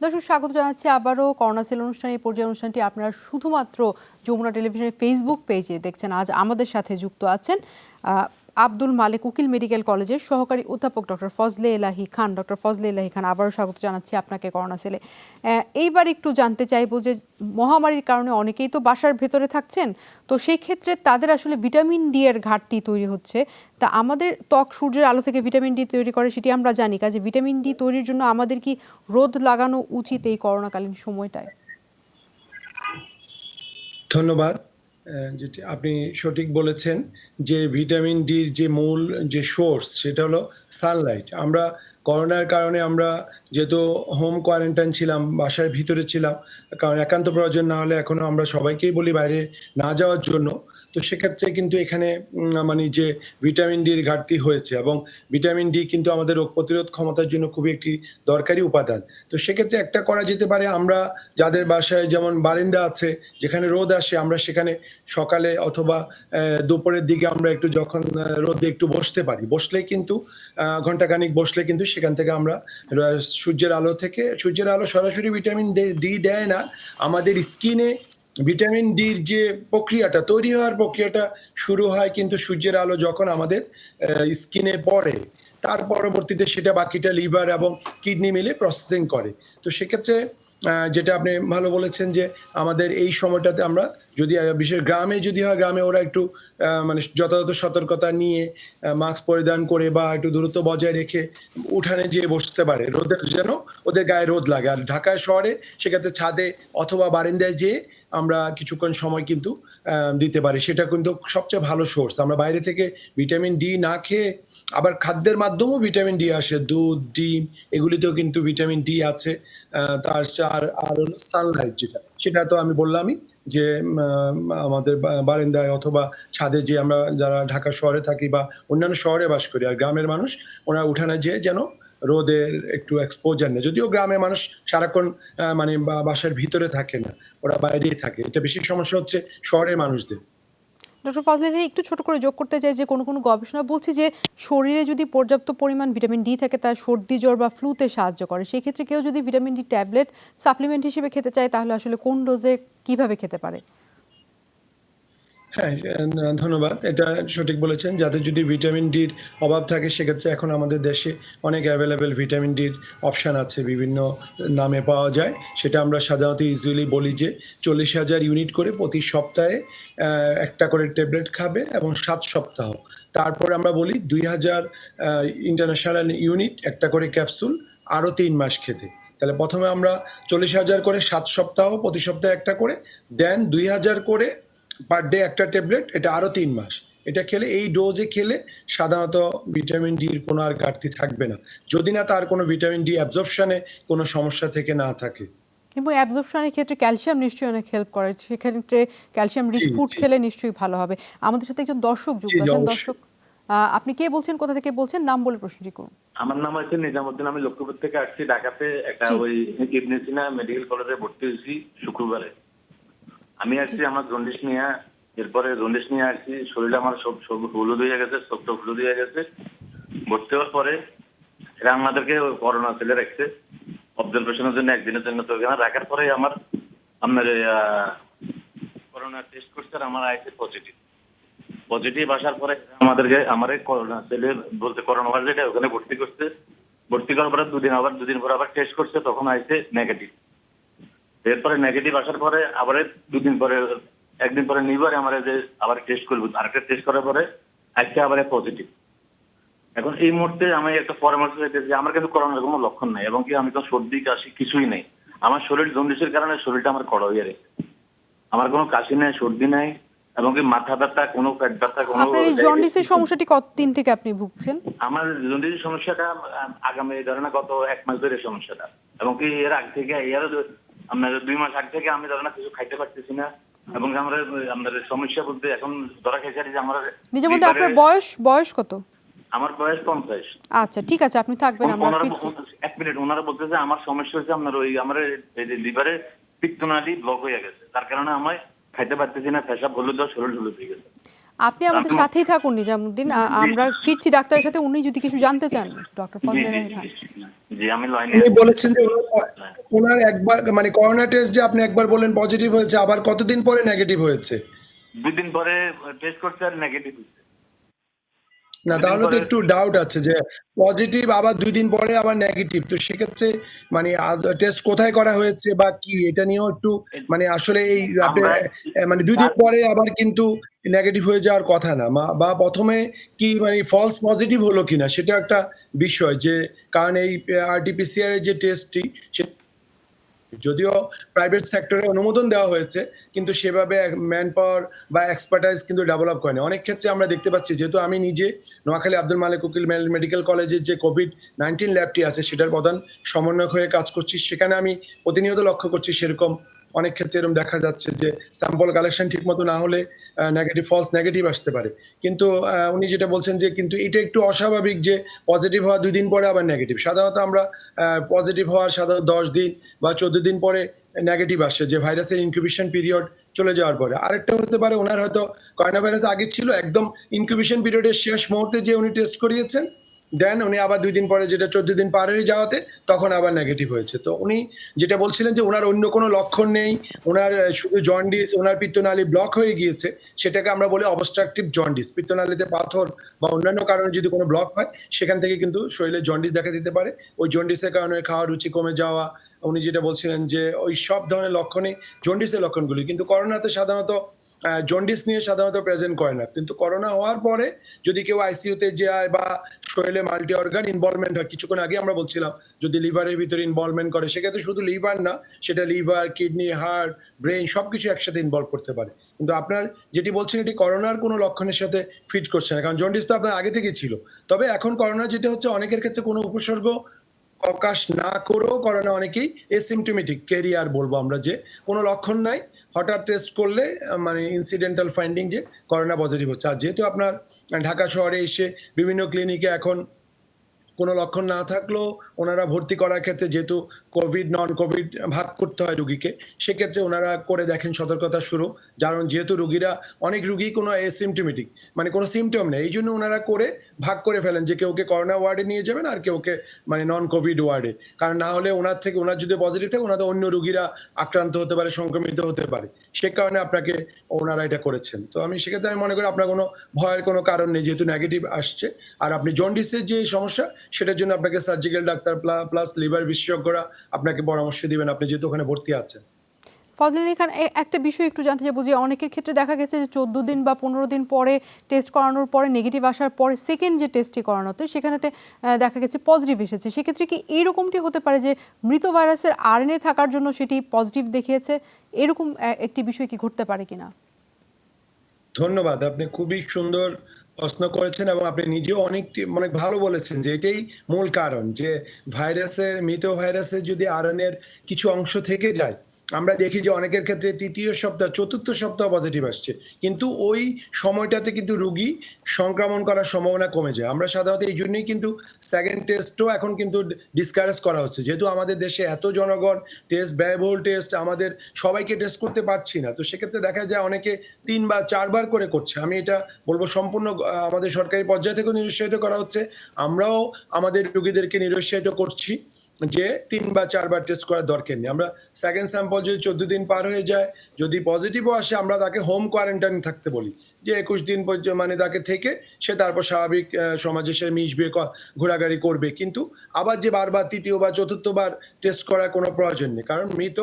[SPEAKER 1] দর্শক, স্বাগত জানাচ্ছি আবারও করোনা সেল অনুষ্ঠানে। এই পর্যায়ে অনুষ্ঠানটি আপনারা শুধুমাত্র যমুনা টেলিভিশনের ফেসবুক পেজে দেখছেন। আজ আমাদের সাথে যুক্ত আছেন আব্দুল মালেক উকিল মেডিকেল কলেজের সহকারী অধ্যাপক ডক্টর ফজলে এলাহি খান। ডক্টর ফজলে এলাহি খান, আবারও স্বাগত জানাচ্ছি আপনাকে করোনা সেলে। এইবার একটু জানতে চাইবো যে মহামারীর কারণে অনেকেই তো বাসার ভেতরে থাকছেন, তো সেই ক্ষেত্রে তাদের আসলে ভিটামিন ডি এর ঘাটতি তৈরি হচ্ছে। তা আমাদের ত্বক সূর্যের আলো থেকে ভিটামিন ডি তৈরি করে, সেটি আমরা জানি। কাজে ভিটামিন ডি তৈরির জন্য আমাদের কি রোদ লাগানো উচিত এই করোনাকালীন সময়টায়?
[SPEAKER 2] ধন্যবাদ। যেটি আপনি সঠিক বলেছেন যে ভিটামিন ডির যে মূল যে সোর্স সেটা হলো সানলাইট। আমরা করোনার কারণে আমরা যেহেতু হোম কোয়ারেন্টাইন ছিলাম, বাসার ভিতরে ছিলাম, কারণ একান্ত প্রয়োজন না হলে এখনো আমরা সবাইকেই বলি বাইরে না যাওয়ার জন্য। তো সেক্ষেত্রে কিন্তু এখানে মানে যে ভিটামিন ডির ঘাটতি হয়েছে, এবং ভিটামিন ডি কিন্তু আমাদের রোগ প্রতিরোধ ক্ষমতার জন্য খুবই একটি দরকারি উপাদান। তো সেক্ষেত্রে একটা করা যেতে পারে, আমরা যাদের বাসায় যেমন বারান্দা আছে যেখানে রোদ আসে, আমরা সেখানে সকালে অথবা দুপুরের দিকে আমরা একটু যখন রোদে একটু বসতে পারি, বসলেই কিন্তু ঘন্টাখানিক বসলে কিন্তু সেখান থেকে আমরা সূর্যের আলো সরাসরি ভিটামিন ডি দেয় না, আমাদের স্কিনে ভিটামিন ডির যে প্রক্রিয়াটা তৈরি হওয়ার প্রক্রিয়াটা শুরু হয় কিন্তু সূর্যের আলো যখন আমাদের স্কিনে পড়ে, তার পরবর্তীতে সেটা বাকিটা লিভার এবং কিডনি মিলে প্রসেসিং করে। তো সেক্ষেত্রে যেটা আপনি ভালো বলেছেন যে আমাদের এই সময়টাতে আমরা যদি বিশেষ গ্রামে যদি হয়, গ্রামে ওরা একটু মানে যথাযথ সতর্কতা নিয়ে মাস্ক পরিধান করে বা একটু দূরত্ব বজায় রেখে উঠানে যেয়ে বসতে পারে, রোদের যেন ওদের গায়ে রোদ লাগে। আর ঢাকা শহরে সেক্ষেত্রে ছাদে অথবা বারান্দায় যেয়ে আমরা কিছুক্ষণ সময় কিন্তু দিতে পারি, সেটা কিন্তু সবচেয়ে ভালো সোর্স। আমরা বাইরে থেকে ভিটামিন ডি না খেয়ে আবার খাদ্যের মাধ্যমেও ভিটামিন ডি আসে, দুধ, ডিম, এগুলিতেও কিন্তু ভিটামিন ডি আছে। তার আর হলো সানলাইট, সেটা তো আমি বললামই যে আমাদের বারান্দায় অথবা ছাদে যে আমরা যারা ঢাকা শহরে থাকি বা অন্যান্য শহরে বাস করি, আর গ্রামের মানুষ ওরা উঠানে যেয়ে যেন রোদের একটু এক্সপোজার নেই। যদিও গ্রামের মানুষ সারাক্ষণ মানে বাসার ভিতরে থাকে না, ওরা বাইরেই থাকে। এটা বেশি সমস্যা হচ্ছে শহরের মানুষদের।
[SPEAKER 1] ডক্টর ফজলে এলাহি, একটু ছোট করে যোগ করতে চাই যে কোনো গবেষণা বলছে যে শরীরে যদি পর্যাপ্ত পরিমাণ ভিটামিন ডি থাকে তার সর্দি জ্বর বা ফ্লুতে সাহায্য করে। সেই ক্ষেত্রে কেউ যদি ভিটামিন ডি ট্যাবলেট সাপ্লিমেন্ট হিসেবে খেতে চায় তাহলে আসলে কোন ডোজে কিভাবে খেতে পারে?
[SPEAKER 2] হ্যাঁ, ধন্যবাদ। এটা সঠিক বলেছেন। যাদের যদি ভিটামিন ডির অভাব থাকে সেক্ষেত্রে এখন আমাদের দেশে অনেক অ্যাভেলেবেল ভিটামিন ডির অপশান আছে, বিভিন্ন নামে পাওয়া যায়। সেটা আমরা সাধারণত ইউজুয়ালি বলি যে 40,000 ইউনিট করে প্রতি সপ্তাহে একটা করে ট্যাবলেট খাবে এবং 7 সপ্তাহ। তারপরে আমরা বলি 2000 ইন্টারন্যাশনাল ইউনিট একটা করে ক্যাপসুল আরও 3 মাস খেতে। তাহলে প্রথমে আমরা 40,000 করে 7 সপ্তাহ, প্রতি সপ্তাহে একটা করে, দেন 2000 করে পার ডে একটা ট্যাবলেট, এটা আরও 3 মাস। এটা খেলে, এই ডোজে খেলে সাধারণত ভিটামিন ডির কোনো আর ঘাটতি থাকবে না, যদি না তার কোনো ভিটামিন ডি অ্যাবজর্পশনে কোনো সমস্যা থেকে না থাকে।
[SPEAKER 1] এবং অ্যাবজর্পশনের ক্ষেত্রে ক্যালসিয়াম নিশ্চয়ই অনেক হেল্প করে, সেক্ষেত্রে ক্যালসিয়াম রিচ ফুড খেলে নিশ্চয়ই ভালো হবে। আমাদের সাথে একজন দর্শক যুক্ত আছেন। দর্শক, আপনি কে বলছেন, কোথা থেকে বলছেন, নাম বলে প্রশ্নটি করুন।
[SPEAKER 6] আমার নাম হচ্ছে নিজামুদ্দিন, আমি লক্ষ্মীপুর থেকে আসছি ঢাকাতে। একটা ওই ইবনে সিনা মেডিকেল কলেজে ভর্তি হয়েছি শুক্রবারে। আমি আসছি আমার জন্ডিস নিয়ে, এরপরে জন্ডিস নিয়ে আসছি, শরীরে আমার সব হলুদ হয়ে গেছে, সব হলুদ হয়ে গেছে। ভর্তি হওয়ার পরে এরা আমাদেরকে করোনা সেলে রাখছে অবজারভেশনের জন্য, একদিনের জন্য। তো এখানে রাখার পরে আমার আপনার করোনা টেস্ট করছে আর আমার আইসি পজিটিভ। পজিটিভ আসার পরে আমাদেরকে আমার করোনা ছেলে বলতে করোনা ভাইরাস যেটা ওখানে ভর্তি করছে, ভর্তি করার পরে দুদিন পর আবার টেস্ট করছে, তখন আসছে নেগেটিভ। এরপরে নেগেটিভ আসার পরে আবার একদিন পরে নিবার আমার যে আবার টেস্ট করবো, আরেকটা টেস্ট করার পরে আজকে আবার পজিটিভ। এখন এই মুহূর্তে আমি একটা পরামর্শ চাইতেছি যে আমার কিন্তু করোনার কোনো লক্ষণ নাই, এবং কি আমি তো সর্দি কাশি কিছুই নেই। আমার শরীর জন্ডিসের কারণে শরীরটা আমার কড়া হয়ে গেছে। আমার কোনো কাশি নেই, সর্দি নাই, এবং কি মাথা ব্যথা, কোনো পেট ব্যথা, কোনো
[SPEAKER 1] আপনার এই জন্ডিসের সমস্যাটি কতদিন থেকে আপনি ভুগছেন?
[SPEAKER 6] আমার জন্ডিসের সমস্যাটা আগামী ধরেন গত 1 মাস ধরে সমস্যাটা, এবং কি এর আগ থেকে আপনার 2 মাস আগ থেকে আমি ধরেন কিছু খাইতে পারতেছি না, এবং আমাদের সমস্যা বলতে এখন ধরা খেয়েছি যে আমার
[SPEAKER 1] নিজের মধ্যে আপনার বয়স কত?
[SPEAKER 6] আমার বয়স 50।
[SPEAKER 1] আচ্ছা, ঠিক আছে, আপনি থাকবেন, আমরা ফিরছি।
[SPEAKER 6] 1 মিনিট, ওনারা বলতেছে আমার সমস্যা হচ্ছে আপনার আমার লিভারে পিত্তনালী ব্লক হয়ে গেছে, তার কারণে আমি খাইতে পারতেছি না, পেশাব হলুদ শরীর হলুদ হয়ে গেছে।
[SPEAKER 1] আপনি আমাদের সাথেই থাকুন নিজামুদ্দিন, আমরা ফিরছি ডাক্তারের সাথে, উনি যদি কিছু জানতে চান ডক্টর ফজলে আলী খান।
[SPEAKER 6] জি আমি লাইনে
[SPEAKER 2] উনি বলেছেন যে ওনার একবার মানে করোনা টেস্ট যে আপনি একবার বললেন পজিটিভ হয়েছে, আবার কতদিন পরে নেগেটিভ হয়েছে?
[SPEAKER 6] 2 দিন পরে টেস্ট করতে আর নেগেটিভ হয়েছে।
[SPEAKER 2] না, তাহলে তো একটু ডাউট আছে যে পজিটিভ আবার 2 দিন পরে আবার নেগেটিভ, তো সেক্ষেত্রে মানে টেস্ট কোথায় করা হয়েছে বা কি, এটা নিয়েও একটু মানে আসলে এই আপনি মানে 2 দিন পরে আবার কিন্তু নেগেটিভ হয়ে যাওয়ার কথা না, বা প্রথমে কি মানে ফলস পজিটিভ হলো কিনা সেটা একটা বিষয়, যে কারণ এই আরটিপিসিআর এর যে টেস্টটি যদিও প্রাইভেট সেক্টরে অনুমোদন দেওয়া হয়েছে, কিন্তু সেভাবে ম্যান পাওয়ার বা এক্সপার্টাইজ কিন্তু ডেভেলপ করেনি। অনেক ক্ষেত্রে আমরা দেখতে পাচ্ছি, যেহেতু আমি নিজে নোয়াখালী আব্দুল মালেক উকিল মেডিকেল কলেজের যে কোভিড-19 ল্যাবটি আছে সেটার প্রধান সমন্বয়ক হয়ে কাজ করছি, সেখানে আমি প্রতিনিয়ত লক্ষ্য করছি সেরকম অনেক ক্ষেত্রে এরকম দেখা যাচ্ছে যে স্যাম্পল কালেকশন ঠিক মতো না হলে ফলস নেগেটিভ আসতে পারে। কিন্তু উনি যেটা বলছেন যে কিন্তু এটা একটু অস্বাভাবিক যে পজিটিভ হওয়া 2 দিন পরে আবার নেগেটিভ। সাধারণত আমরা পজিটিভ হওয়ার সাধারণত 10 দিন বা 14 দিন পরে নেগেটিভ আসে, যে ভাইরাসের ইনকিউবেশন পিরিয়ড চলে যাওয়ার পরে। আরেকটা হতে পারে ওনার হয়তো করোনা ভাইরাস আগে ছিল, একদম ইনকিউবেশন পিরিয়ডের শেষ মুহূর্তে যে উনি টেস্ট করিয়েছেন, দেন উনি আবার 2 দিন পরে, যেটা 14 দিন পার হয়ে যাওয়াতে তখন আবার নেগেটিভ হয়েছে। তো উনি যেটা বলছিলেন যে ওনার অন্য কোনো লক্ষণ নেই, ওনার শুধু জন্ডিস, ওনার পিত্তনালী ব্লক হয়ে গিয়েছে, সেটাকে আমরা বলি অবস্ট্রাকটিভ জন্ডিস। পিত্তনালীতে পাথর বা অন্যান্য কারণে যদি কোনো ব্লক হয়, সেখান থেকে কিন্তু শরীরে জন্ডিস দেখা দিতে পারে। ওই জন্ডিসের কারণে খাওয়ার রুচি কমে যাওয়া, উনি যেটা বলছিলেন যে ওই সব ধরনের লক্ষণই জন্ডিসের লক্ষণগুলি। কিন্তু করোনাতে সাধারণত জন্ডিস নিয়ে সাধারণত প্রেজেন্ট করে না, কিন্তু করোনা হওয়ার পরে যদি কেউ আইসিইউতে যায় বা শরীরে মাল্টি অর্গান ইনভলভমেন্ট হয়, কিছুক্ষণ আগে আমরা বলছিলাম যদি লিভারের ভিতরে ইনভলভমেন্ট করে, সেক্ষেত্রে শুধু লিভার না, সেটা লিভার, কিডনি, হার্ট, ব্রেন সবকিছু একসাথে ইনভলভ করতে পারে। কিন্তু আপনার যেটি বলছেন এটি করোনার কোনো লক্ষণের সাথে ফিট করছে না, কারণ জন্ডিস তো আপনার আগে থেকে ছিল। তবে এখন করোনা যেটা হচ্ছে, অনেকের ক্ষেত্রে কোনো উপসর্গ প্রকাশ না করেও করোনা অনেকেই এসিমটোমেটিক ক্যারিয়ার বলবো আমরা, যে কোনো লক্ষণ নাই, হঠাৎ টেস্ট করলে মানে ইনসিডেন্টাল ফাইন্ডিং যে করোনা পজিটিভ হচ্ছে। আর যেহেতু আপনার ঢাকা শহরে এসে বিভিন্ন ক্লিনিকে এখন কোনো লক্ষণ না থাকলেও ওনারা ভর্তি করার ক্ষেত্রে, যেহেতু কোভিড নন কোভিড ভাগ করতে হয় রুগীকে, সেক্ষেত্রে ওনারা করে দেখেন সতর্কতা শুরু, কারণ যেহেতু রুগীরা অনেক রুগী কোনো এসিমটোমেটিক মানে কোনো সিমটম নেই, এই জন্য ওনারা করে ভাগ করে ফেলেন যে কেউকে করোনা ওয়ার্ডে নিয়ে যাবেন আর কেউকে মানে নন কোভিড ওয়ার্ডে, কারণ না হলে ওনার যদি পজিটিভ থাকে ওনাদের অন্য রুগীরা আক্রান্ত হতে পারে, সংক্রমিত হতে পারে, সে কারণে আপনাকে ওনারা এটা করেছেন। তো আমি সেক্ষেত্রে আমি মনে করি আপনার কোনো ভয়ের কোনো কারণ নেই, যেহেতু নেগেটিভ আসছে। আর আপনি জন্ডিসের যে সমস্যা, সেটার জন্য আপনাকে সার্জিক্যাল ডাক্তার প্লাস লিভার বিশেষজ্ঞরা আপনাকে পরামর্শ দিবেন, আপনি যেহেতু ওখানে ভর্তি আছেন।
[SPEAKER 1] ফজলে আলী খান, একটা বিষয় একটু জানতে চাইবো যে অনেকের ক্ষেত্রে দেখা গেছে যে 14 দিন বা 15 দিন পরে টেস্ট করানোর পরে নেগেটিভ আসার পরে সেকেন্ড যে টেস্টটি করানোতে সেখানেতে দেখা গেছে পজিটিভ এসেছে। সেক্ষেত্রে কি এইরকমটি হতে পারে যে মৃত ভাইরাসের আরএনএ থাকার জন্য সেটি পজিটিভ দেখিয়েছে, এরকম একটি বিষয় কি ঘটতে পারে কিনা?
[SPEAKER 2] ধন্যবাদ, আপনি খুবই সুন্দর প্রশ্ন করেছেন এবং আপনি নিজেও অনেক ভালো বলেছেন যে এটাই মূল কারণ, যে মৃত ভাইরাসের যদি আরএনএর কিছু অংশ থেকে যায়, আমরা দেখি যে অনেকের ক্ষেত্রে 3য় সপ্তাহ 4র্থ সপ্তাহ পজিটিভ আসছে, কিন্তু ওই সময়টাতে কিন্তু রোগী সংক্রমণ করার সম্ভাবনা কমে যায়। আমরা সাধারণত এই জন্যই কিন্তু সেকেন্ড টেস্টও এখন কিন্তু ডিসকারেজ করা হচ্ছে, যেহেতু আমাদের দেশে এত জনগণ, টেস্ট ব্যয়বহুল টেস্ট, আমাদের সবাইকে টেস্ট করতে পারছি না, তো সেক্ষেত্রে দেখা যায় অনেকে 3 বা 4 বার করে করছে। আমি এটা বলবো সম্পূর্ণ আমাদের সরকারি পর্যায় থেকেও নিরুৎসাহিত করা হচ্ছে, আমরাও আমাদের রোগীদেরকে নিরুৎসাহিত করছি যে 3 বা 4 বার টেস্ট করার দরকার নেই। আমরা সেকেন্ড স্যাম্পল যদি 14 দিন পার হয়ে যায়, যদি পজিটিভও আসে, আমরা তাকে হোম কোয়ারেন্টাইন থাকতে বলি, যে 21 দিন মানে তাকে থেকে সে তারপর স্বাভাবিক সমাজে সে মিশবে, ঘোরাঘুরি করবে। কিন্তু আবার যে বারবার ৩য় বা ৪র্থবার টেস্ট করার কোনো প্রয়োজন নেই। কারণ মৃত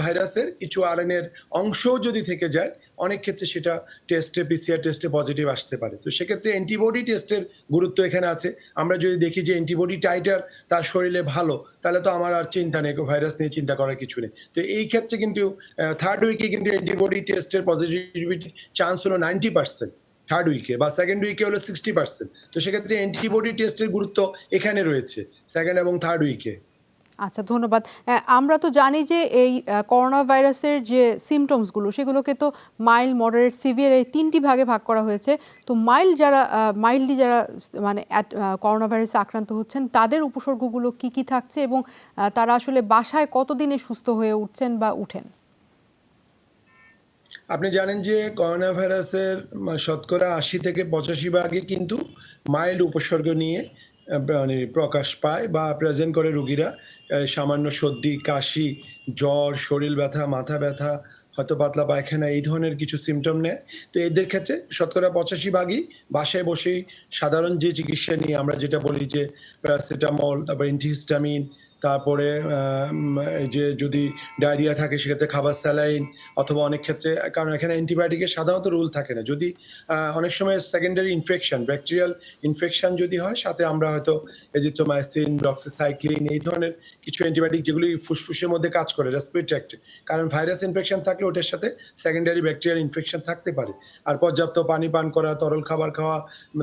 [SPEAKER 2] ভাইরাসের কিছু আরএনএর অংশও যদি থেকে যায়, অনেক ক্ষেত্রে সেটা টেস্টে পিসিআর টেস্টে পজিটিভ আসতে পারে। তো সেক্ষেত্রে অ্যান্টিবডি টেস্টের গুরুত্ব এখানে আছে। আমরা যদি দেখি যে অ্যান্টিবডি টাইটার তার শরীরে ভালো, তাহলে তো আমার আর চিন্তা নেই, ভাইরাস নিয়ে চিন্তা করার কিছু নেই। তো এই ক্ষেত্রে কিন্তু 3rd উইকে কিন্তু অ্যান্টিবডি টেস্টের পজিটিভিটি চান্স হলো 90%। 3rd উইকে বা 2nd উইকে হলো 60%। তো সেক্ষেত্রে অ্যান্টিবডি টেস্টের গুরুত্ব এখানে রয়েছে 2nd এবং 3rd উইকে।
[SPEAKER 1] আচ্ছা, ধন্যবাদ। আমরা তো জানি যে এই করোনা ভাইরাসের যে সিমটমসগুলো সেগুলোকে তো মাইল্ড, মডারেট, সিভিয়ার এই 3টি ভাগে ভাগ করা হয়েছে। তো মাইল্ডলি যারা মানে করোনা ভাইরাসে আক্রান্ত হচ্ছেন তাদের উপসর্গগুলো কি কি থাকছে এবং তারা আসলে বাসায় কতদিনে সুস্থ হয়ে উঠছেন বা উঠেন?
[SPEAKER 2] আপনি জানেন যে করোনা ভাইরাসের শতকরা ৮০ থেকে ৮৫ ভাগই কিন্তু মাইল্ড উপসর্গ নিয়ে মানে প্রকাশ পায় বা প্রেজেন্ট করে রোগীরা। সামান্য সর্দি, কাশি, জ্বর, শরীর ব্যথা, মাথা ব্যথা, হয়তো পাতলা পায়খানা, এই ধরনের কিছু সিমটম নেয়। তো এদের ক্ষেত্রে শতকরা ৮৫ ভাগই বাসায় বসেই সাধারণ যে চিকিৎসা নিয়ে আমরা যেটা বলি যে প্যারাসিটামল, তারপর অ্যান্টিহিস্টামিন, তারপরে যে যদি ডায়রিয়া থাকে সেক্ষেত্রে খাবার স্যালাইন, অথবা অনেক ক্ষেত্রে কারণ এখানে অ্যান্টিবায়োটিকের সাধারণত রুল থাকে না। যদি অনেক সময় সেকেন্ডারি ইনফেকশন, ব্যাকটেরিয়াল ইনফেকশন যদি হয়, সাথে আমরা হয়তো এজিথ্রোমাইসিন, ডক্সিসাইক্লিন এই ধরনের কিছু অ্যান্টিবায়োটিক যেগুলি ফুসফুসের মধ্যে কাজ করে রেসপিরেটরি ট্র্যাক্টে। কারণ ভাইরাস ইনফেকশন থাকলে ওটার সাথে সেকেন্ডারি ব্যাকটেরিয়াল ইনফেকশন থাকতে পারে। আর পর্যাপ্ত পানি পান করা, তরল খাবার খাওয়া,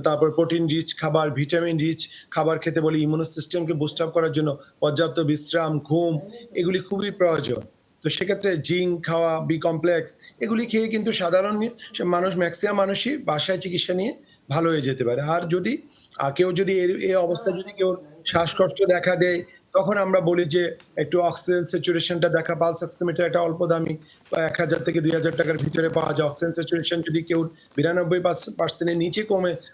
[SPEAKER 2] তারপর প্রোটিন রিচ খাবার, ভিটামিন রিচ খাবার খেতে বলি। ইমিউনো সিস্টেমকে বুস্ট আপ করার জন্য পর্যাপ্ত বিশ্রাম, ঘুম এগুলি খুবই প্রয়োজন। তো সেক্ষেত্রে জিঙ্ক খাওয়া, বি কমপ্লেক্স এগুলি খেয়ে কিন্তু সাধারণ মানুষ, ম্যাক্সিমাম মানুষই বাসায় চিকিৎসা নিয়ে ভালো হয়ে যেতে পারে। আর যদি কেউ যদি এই অবস্থায় যদি কেউ শ্বাসকষ্ট দেখা দেয়, তখন আমরা বলি যে একটু অক্সিজেন স্যাচুরেশনটা দেখা। পালস অক্সিমিটার একটা অল্প দামি ১,০০০ থেকে ২,০০০ টাকার ভিতরে পাওয়া যায়। অক্সিজেন স্যাচুরেশন যদি কেউ ৯২% নিচে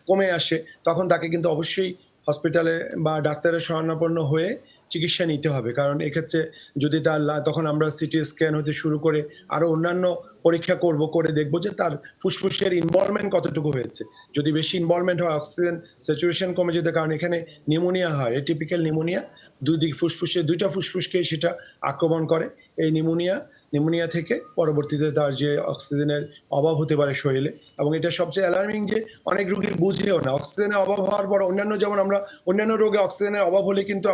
[SPEAKER 2] কমে আসে, তখন তাকে কিন্তু অবশ্যই হসপিটালে বা ডাক্তারের শরণাপন্ন হয়ে চিকিৎসা নিতে হবে। কারণ এক্ষেত্রে যদি তখন আমরা সিটি স্ক্যান হতে শুরু করে আরও অন্যান্য পরীক্ষা করে দেখব যে তার ফুসফুসের ইনভলভমেন্ট কতটুকু হয়েছে। যদি বেশি ইনভলভমেন্ট হয়, অক্সিজেন স্যাচুরেশন কমে যেতে, কারণ এখানে নিউমোনিয়া হয়, এটিপিক্যাল নিউমোনিয়া, দুইটা ফুসফুসকেই সেটা আক্রমণ করে। এই নিউমোনিয়া থেকে পরবর্তীতে তার যে অক্সিজেনের অভাব হতে পারে শরীরে। এবং এটা সবচেয়ে অ্যালার্মিং যে অনেক রোগী বুঝেও না অক্সিজেনের অভাব হওয়ার পর যেমন আমরা অন্যান্য রোগে অক্সিজেনের অভাব হলে কিন্তু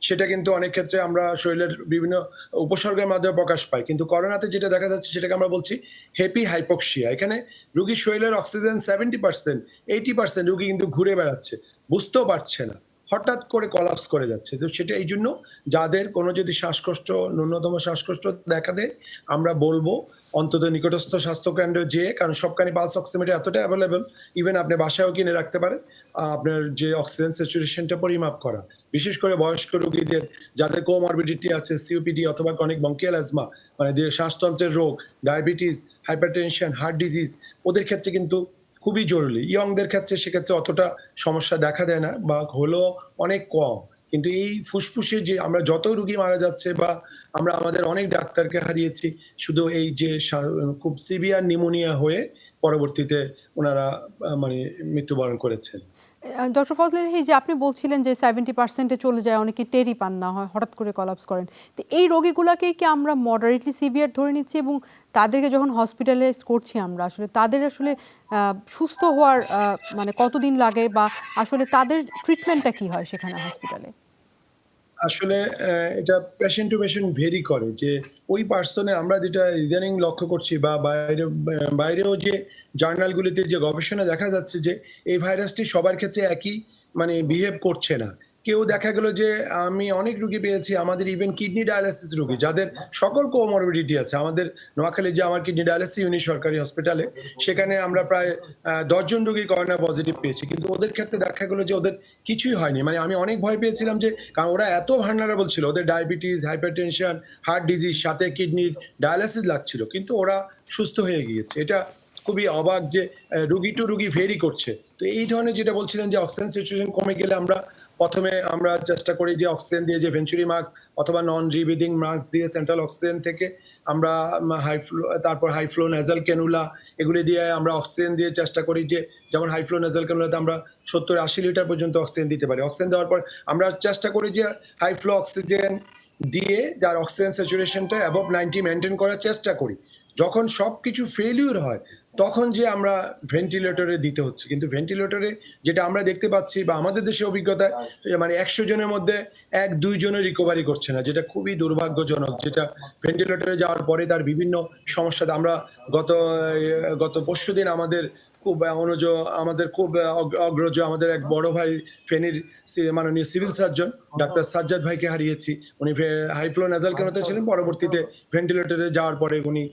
[SPEAKER 2] সেটা কিন্তু অনেক ক্ষেত্রে আমরা শরীরের বিভিন্ন উপসর্গের মাধ্যমে প্রকাশ পাই। কিন্তু করোনাতে যেটা দেখা যাচ্ছে সেটাকে আমরা বলছি হেপি হাইপোক্সিয়া। এখানে রোগীর শরীরের অক্সিজেন 70%, 80% রোগী কিন্তু ঘুরে বেড়াচ্ছে, বুঝতেও পারছে না, হঠাৎ করে কলাপস করে যাচ্ছে। তো সেটা এই জন্য যাদের কোনো যদি ন্যূনতম শ্বাসকষ্ট দেখা দেয়, আমরা বলবো অন্তত নিকটস্থ স্বাস্থ্যকেন্দ্রে যেয়ে, কারণ সবখানি পালস অক্সিমিটার এতটা অ্যাভেলেবল, ইভেন আপনি বাসায়ও কিনে রাখতে পারেন, আপনার যে অক্সিজেন স্যাচুরেশনটা পরিমাপ করা। বিশেষ করে বয়স্ক রোগীদের যাদের কোমরবিডিটি আছে, সিওপিডি অথবা ক্রনিক ব্রঙ্কিয়াল অ্যাজমা, মানে শ্বাসতন্ত্রের রোগ, ডায়াবেটিস, হাইপারটেনশন, হার্ট ডিজিজ, ওদের ক্ষেত্রে কিন্তু খুবই জরুরি। ইয়ংদের ক্ষেত্রে সেক্ষেত্রে অতটা সমস্যা দেখা দেয় না বা হলেও অনেক কম। কিন্তু এই ফুসফুসে যে আমরা যত রোগী মারা যাচ্ছে বা আমরা আমাদের অনেক ডাক্তারকে হারিয়েছি শুধু এই যে খুব সিভিয়ার নিউমোনিয়া হয়ে পরবর্তীতে ওনারা মানে মৃত্যুবরণ করেছেন।
[SPEAKER 1] ডক্টর ফজলে, এই যে আপনি বলছিলেন যে 70%-এ চলে যায়, অনেকে টেরই পান না, হয় হঠাৎ করে কলাপস করেন। তো এই রোগীগুলোকেই কি আমরা মডারেটলি সিভিয়ার ধরে নিচ্ছি এবং তাদেরকে যখন হসপিটালাইজ করছি আমরা, আসলে তাদের আসলে সুস্থ হওয়ার মানে কতদিন লাগে বা আসলে তাদের ট্রিটমেন্টটা কি হয় সেখানে হসপিটালে?
[SPEAKER 2] আসলে এটা পেশেন্ট টু পেশেন্ট ভেরি করে যে ওই পার্সনে আমরা যেটা ইদানিং লক্ষ্য করছি বা বাইরেও যে জার্নালগুলিতে যে গবেষণা দেখা যাচ্ছে যে এই ভাইরাসটি সবার ক্ষেত্রে একই মানে বিহেভ করছে না। কেউ দেখা গেল যে আমি অনেক রুগী পেয়েছি, আমাদের ইভেন কিডনি ডায়ালিসিস রুগী যাদের সকল কোমরবিডিটি আছে। আমাদের নোয়াখালী যে আমার কিডনি ডায়ালিসিস ইউনিট সরকারি হসপিটালে, সেখানে আমরা প্রায় 10 জন রুগী করোনা পজিটিভ পেয়েছি। কিন্তু ওদের ক্ষেত্রে দেখা গেলো যে ওদের কিছুই হয়নি। মানে আমি অনেক ভয় পেয়েছিলাম যে, কারণ ওরা এত ভালনারেবল ছিল, ওদের ডায়াবেটিস, হাইপারটেনশন, হার্ট ডিজিজ, সাথে কিডনির ডায়ালিসিস লাগছিল, কিন্তু ওরা সুস্থ হয়ে গিয়েছে। এটা খুবই অবাক যে রুগী টু রুগী ভেরি করছে। তো এই ধরনের যেটা বলছিলেন যে অক্সিজেন সিচুয়েশন কমে গেলে প্রথমে আমরা চেষ্টা করি যে অক্সিজেন দিয়ে যে ভেঞ্চুরি মাস্ক অথবা নন রিব্রিদিং মাস্ক দিয়ে সেন্ট্রাল অক্সিজেন থেকে আমরা তারপর হাই ফ্লো নেজাল ক্যানুলা এগুলি দিয়ে আমরা অক্সিজেন দিয়ে চেষ্টা করি যে যেমন হাই ফ্লো নেজাল ক্যানুলাতে আমরা 70-80 লিটার পর্যন্ত অক্সিজেন দিতে পারি। অক্সিজেন দেওয়ার পর আমরা চেষ্টা করি যে হাই ফ্লো অক্সিজেন দিয়ে যার অক্সিজেন স্যাচুরেশনটা অ্যাবভ 90 মেনটেন করার চেষ্টা করি। যখন সব কিছু ফেলিউর হয় তখন যে আমরা ভেন্টিলেটরে দিতে হচ্ছে, কিন্তু ভেন্টিলেটরে যেটা আমরা দেখতে পাচ্ছি বা আমাদের দেশে অভিজ্ঞতা মানে 100 জনের মধ্যে 1-2 জনের রিকভারি করছে না, যেটা খুবই দুর্ভাগ্যজনক। যেটা ভেন্টিলেটরে যাওয়ার পরে তার বিভিন্ন সমস্যা আমরা গত পরশুদিন আমাদের খুব আমাদের খুব অগ্রজ আমাদের এক বড় ভাই ফেনীর মাননীয় সিভিল সার্জন ডাক্তার সাজ্জাদ ভাইকে হারিয়েছি। উনি হাই ফ্লো নেজাল ক্যানোতে ছিলেন, পরবর্তীতে ভেন্টিলেটরে যাওয়ার পরে উনি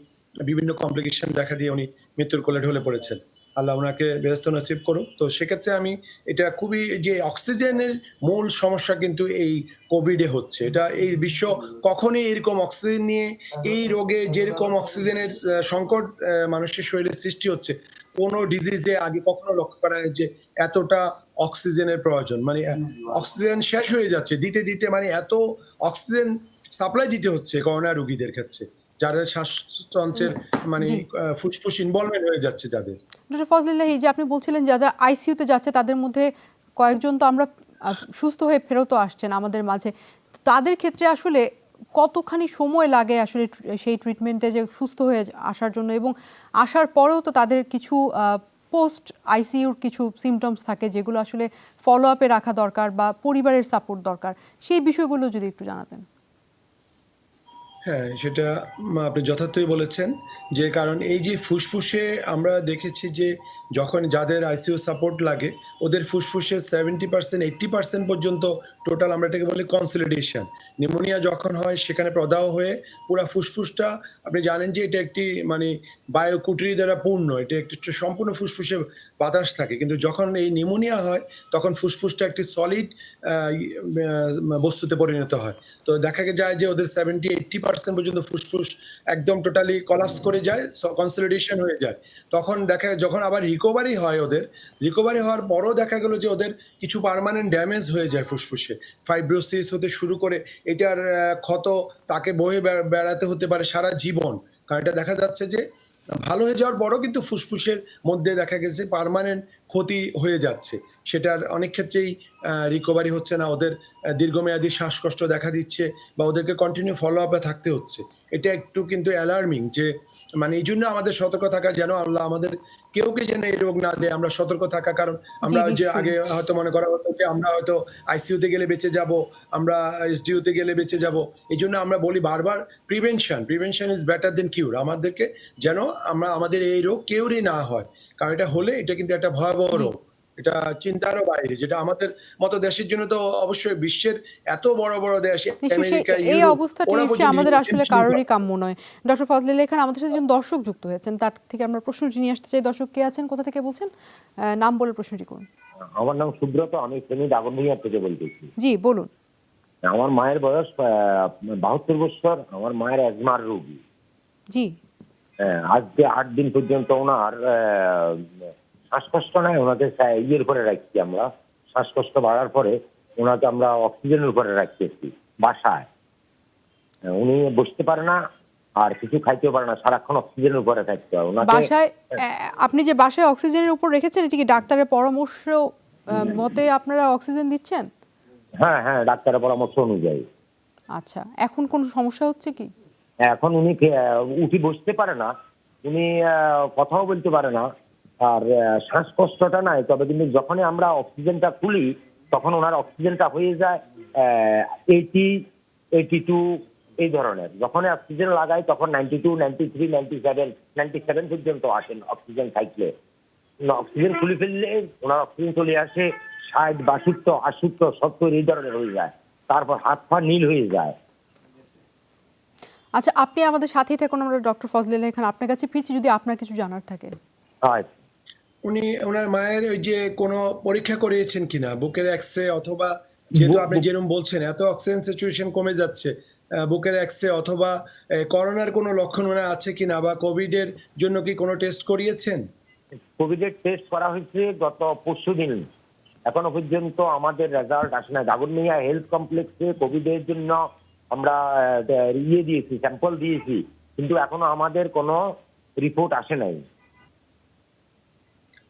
[SPEAKER 2] বিভিন্ন কমপ্লিকেশন দেখা দিয়ে উনি মৃত্যুর কোলে ঢলে পড়েছেন। আল্লাহ ওনাকে বেহেশত নসিব করুক। তো সেক্ষেত্রে আমি এটা খুবই যে অক্সিজেনের মূল সমস্যা কিন্তু এই কোভিডে হচ্ছে। এটা এই বিশ্ব কখনোই এরকম অক্সিজেন নিয়ে এই রোগে যেরকম অক্সিজেনের সংকট মানুষের শরীরে সৃষ্টি হচ্ছে কোনো ডিজিজে আগে কখনো লক্ষ্য করা হয় যে এতটা অক্সিজেনের প্রয়োজন, মানে অক্সিজেন শেষ হয়ে যাচ্ছে দিতে দিতে, মানে এত অক্সিজেন সাপ্লাই দিতে হচ্ছে করোনা রোগীদের ক্ষেত্রে যাদের শ্বাসতন্ত্রের মানে ফুসফুস ইনভলভমেন্ট হয়ে যাচ্ছে যাদের।
[SPEAKER 1] ডক্টর ফজলিল্লাহ, এই যে আপনি বলছিলেন যারা আইসিইউতে যাচ্ছে তাদের মধ্যে কয়েকজন তো আমরা সুস্থ হয়ে ফেরতও আসছেন আমাদের মাঝে, তাদের ক্ষেত্রে আসলে কতখানি সময় লাগে আসলে সেই ট্রিটমেন্টে যে সুস্থ হয়ে আসার জন্য, এবং আসার পরেও তো তাদের কিছু পোস্ট আইসিইউর কিছু সিমটমস থাকে যেগুলো আসলে ফলো আপে রাখা দরকার বা পরিবারের সাপোর্ট দরকার, সেই বিষয়গুলো যদি একটু জানাতেন।
[SPEAKER 2] হ্যাঁ, সেটা আপনি যথার্থই বলেছেন যে কারণ এই যে ফুসফুসে আমরা দেখেছি যে যখন যাদের আইসিইউ সাপোর্ট লাগে ওদের ফুসফুসে 70% 80% পর্যন্ত টোটাল আমরা এটাকে বলি কনসলিডেশন। নিউমোনিয়া যখন হয় সেখানে প্রদাহ হয়ে পুরো ফুসফুসটা, আপনি জানেন যে এটা একটি মানে বায়োকুটরি দ্বারা পূর্ণ, এটা একটি সম্পূর্ণ ফুসফুসে বাতাস থাকে, কিন্তু যখন এই নিউমোনিয়া হয় তখন ফুসফুসটা একটি সলিড বস্তুতে পরিণত হয়। তো দেখা যায় যে ওদের 70-80% পর্যন্ত ফুসফুস একদম টোটালি কলাপস করে যায়, কনসলিডেশন হয়ে যায়। তখন যখন আবার রিকভারি হয়, ওদের রিকভারি হওয়ার পরও দেখা গেল যে ওদের কিছু পার্মানেন্ট ড্যামেজ হয়ে যায় ফুসফুসে, ফাইব্রোসিস হতে শুরু করে এটার ক্ষত তাকে বয়ে বেড়াতে হতে পারে সারা জীবন। কারণ এটা দেখা যাচ্ছে যে ভালো হয়ে যাওয়ার পরও কিন্তু ফুসফুসের মধ্যে দেখা গেছে পার্মানেন্ট ক্ষতি হয়ে যাচ্ছে, সেটার অনেক ক্ষেত্রেই রিকভারি হচ্ছে না, ওদের দীর্ঘমেয়াদী শ্বাসকষ্ট দেখা দিচ্ছে বা ওদেরকে কন্টিনিউ ফলো আপে থাকতে হচ্ছে। এটা একটু কিন্তু অ্যালার্মিং, যে মানে এই জন্য আমাদের সতর্ক থাকা, যেন আল্লাহ আমাদের কেউকে যেন এই রোগ না দেয়, আমরা সতর্ক থাকা। কারণ আমরা যে আগে হয়তো মনে করা হতো যে আমরা হয়তো আইসিইউতে গেলে বেঁচে যাব, আমরা এসডিইউতে গেলে বেঁচে যাব, এই জন্য আমরা বলি বারবার প্রিভেনশন ইজ বেটার দেন কিউর। আমাদেরকে যেন আমাদের এই রোগ কেউরই না হয়, কারণ এটা হলে এটা কিন্তু একটা ভয়াবহ রোগ, এটা চিন্তারও বাইরে, যেটা আমাদের মতো দেশের জন্য তো অবশ্যই বিশ্বের এত বড় বড় দেশ আমেরিকা,
[SPEAKER 1] এই অবস্থাটা আমাদের আসলে কারোরই কাম্য নয়। ডক্টর ফজলিল্লাহ খান, আমাদের সাথে একজন দর্শক যুক্ত হয়েছেন, তার থেকে আমরা প্রশ্নটি নিয়ে আসতে চাই। দর্শক কে আছেন, কোথা থেকে বলছেন, নাম বলে প্রশ্নটি করুন।
[SPEAKER 7] আমার নাম সুব্রত, আমি ফেনী দাগনভূঞা থেকে বলতেছি।
[SPEAKER 1] জি বলুন।
[SPEAKER 7] আমার মায়ের বয়স 72 বছর, আমার মায়ের অ্যাজমার রোগী।
[SPEAKER 1] জি।
[SPEAKER 7] আজকে 8 দিন পর্যন্ত ওনার শ্বাসকষ্ট নাই, ওনাকে ইয়ের উপরে রাখছি আমরা, শ্বাসকষ্ট বাড়ার পরে ওনাকে আমরা অক্সিজেনের উপরে রাখতেছি বাসায়। উনি বসতে পারে না আর কিছু খাইতেও পারে না, সারাক্ষণ অক্সিজেনের উপরে থাকতে হয় ওনাকে।
[SPEAKER 1] বাসায় আপনি যে বাসায় অক্সিজেনের উপর রেখেছেন, এটা কি ডাক্তারের পরামর্শ মতে আপনারা অক্সিজেন দিচ্ছেন?
[SPEAKER 7] হ্যাঁ হ্যাঁ, ডাক্তারের পরামর্শ অনুযায়ী।
[SPEAKER 1] আচ্ছা, এখন কোনো সমস্যা হচ্ছে কি?
[SPEAKER 7] এখন উনি উঠি বসতে পারে না, উনি কথাও বলতে পারে না, আর শ্বাসকষ্টটা নাই। তবে কিন্তু যখনই আমরা অক্সিজেনটা খুলি তখন ওনার অক্সিজেনটা হয়ে যায় 80, 82 এই ধরনের। যখন অক্সিজেন লাগাই তখন 92, 93, 97 পর্যন্ত আসেন অক্সিজেন থাকলে। অক্সিজেন খুলে ফেললে ওনার অক্সিজেন চলে আসে 60, 62, 68, 70 এই ধরনের হয়ে যায়, তারপর হাত পা নীল হয়ে যায়।
[SPEAKER 1] আচ্ছা, আপনি আমাদের সাথেই থাকুন, আমরা ডক্টর ফজলিল্লাহ খান আপনার কাছে ফিরছি যদি আপনার কিছু জানার থাকে।
[SPEAKER 2] উনি ওনার মায়ের ওই যে কোনো পরীক্ষা করিয়েছেন কিনা, বুকের এক্সরে, অথবা যেহেতু আপনি যেরকম বলছেন এত অক্সিজেন সিচুয়েশন কমে যাচ্ছে, বুকের এক্স-রে অথবা করোনার কোনো লক্ষণ ওনার আছে কিনা বা কোভিডের জন্য কি কোনো টেস্ট করিয়েছেন?
[SPEAKER 7] কোভিডের টেস্ট করা হয়েছে গত পরশুদিন, এখনো পর্যন্ত আমাদের রেজাল্ট আসে না। দাগনভূঞা হেলথ কমপ্লেক্সে কোভিডের জন্য আমরা দিয়েছি, স্যাম্পল দিয়েছি, কিন্তু এখনো আমাদের কোনো রিপোর্ট আসে নাই।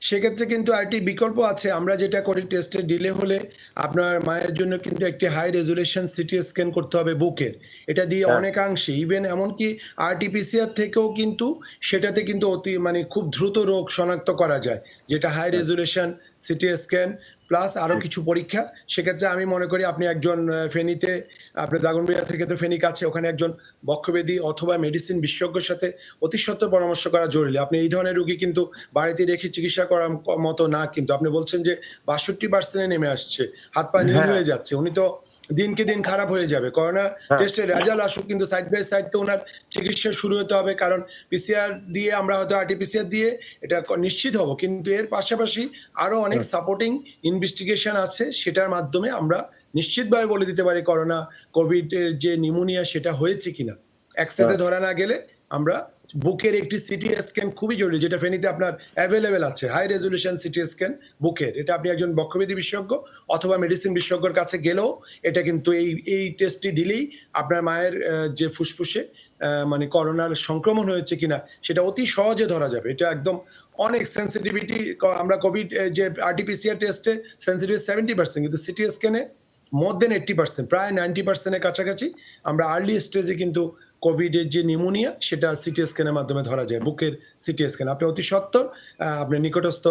[SPEAKER 2] সেক্ষেত্রে কিন্তু আরেকটি বিকল্প আছে। আমরা যেটা করি, টেস্টে ডিলে হলে আপনার মায়ের জন্য কিন্তু একটি হাই রেজোলিউশন সিটি স্ক্যান করতে হবে বুকের। এটা দিয়ে অনেকাংশে ইভেন এমনকি আরটিপিসিআর থেকেও কিন্তু সেটাতে কিন্তু খুব দ্রুত রোগ শনাক্ত করা যায়, যেটা high resolution CT scan plus আরও কিছু পরীক্ষা। সেক্ষেত্রে আমি মনে করি আপনি একজন ফেনীতে, আপনার দাগনভূঞা থেকে তো ফেনী কাছে, ওখানে একজন বক্ষব্যাধি অথবা মেডিসিন বিশেষজ্ঞের সাথে অতি সত্বর পরামর্শ করা জরুরি। আপনি এই ধরনের রোগী কিন্তু বাড়িতে রেখে চিকিৎসা করার মতো না। কিন্তু আপনি বলছেন যে 62% নেমে আসছে, হাত পা নীল হয়ে যাচ্ছে, উনি তো দিনকে দিন খারাপ হয়ে যাবে। করোনা টেস্টের রেজাল্ট আসুক, কিন্তু সাইড বাই সাইড তো ওনার চিকিৎসা শুরু হতে হবে, কারণ পিসিআর দিয়ে আমরা হয়তো আরটিপিসিআর দিয়ে এটা নিশ্চিত হব, কিন্তু এর পাশাপাশি আরো অনেক সাপোর্টিং ইনভেস্টিগেশন আছে, সেটার মাধ্যমে আমরা নিশ্চিতভাবে বলে দিতে পারি করোনা কোভিড এর যে নিউমোনিয়া সেটা হয়েছে কিনা। একসাথে ধরা না গেলে আমরা বুকের একটি সিটি স্ক্যান খুবই জরুরি, যেটা ফেনীতে আপনার অ্যাভেলেবেল আছে, হাই রেজলিউশন সিটি স্ক্যান বুকের। এটা আপনি একজন বক্ষব্যাধি বিশেষজ্ঞ অথবা মেডিসিন বিশেষজ্ঞের কাছে গেলেও এটা কিন্তু এই টেস্টটি দিলেই আপনার মায়ের যে ফুসফুসে করোনার সংক্রমণ হয়েছে কিনা সেটা অতি সহজে ধরা যাবে। এটা একদম অনেক সেন্সিটিভিটি। আমরা কোভিড যে আরটিপিসিআর টেস্টে সেন্সিটিভিটি 70%, কিন্তু সিটি স্ক্যানে মোর দেন 80%, প্রায় 90%-এর কাছাকাছি আমরা আর্লি স্টেজে কিন্তু কোভিডের যে নিউমোনিয়া সেটা সিটি স্ক্যানের মাধ্যমে ধরা যায়, বুকের সিটি স্ক্যান। আপনি অতি সত্বর আপনার নিকটস্থ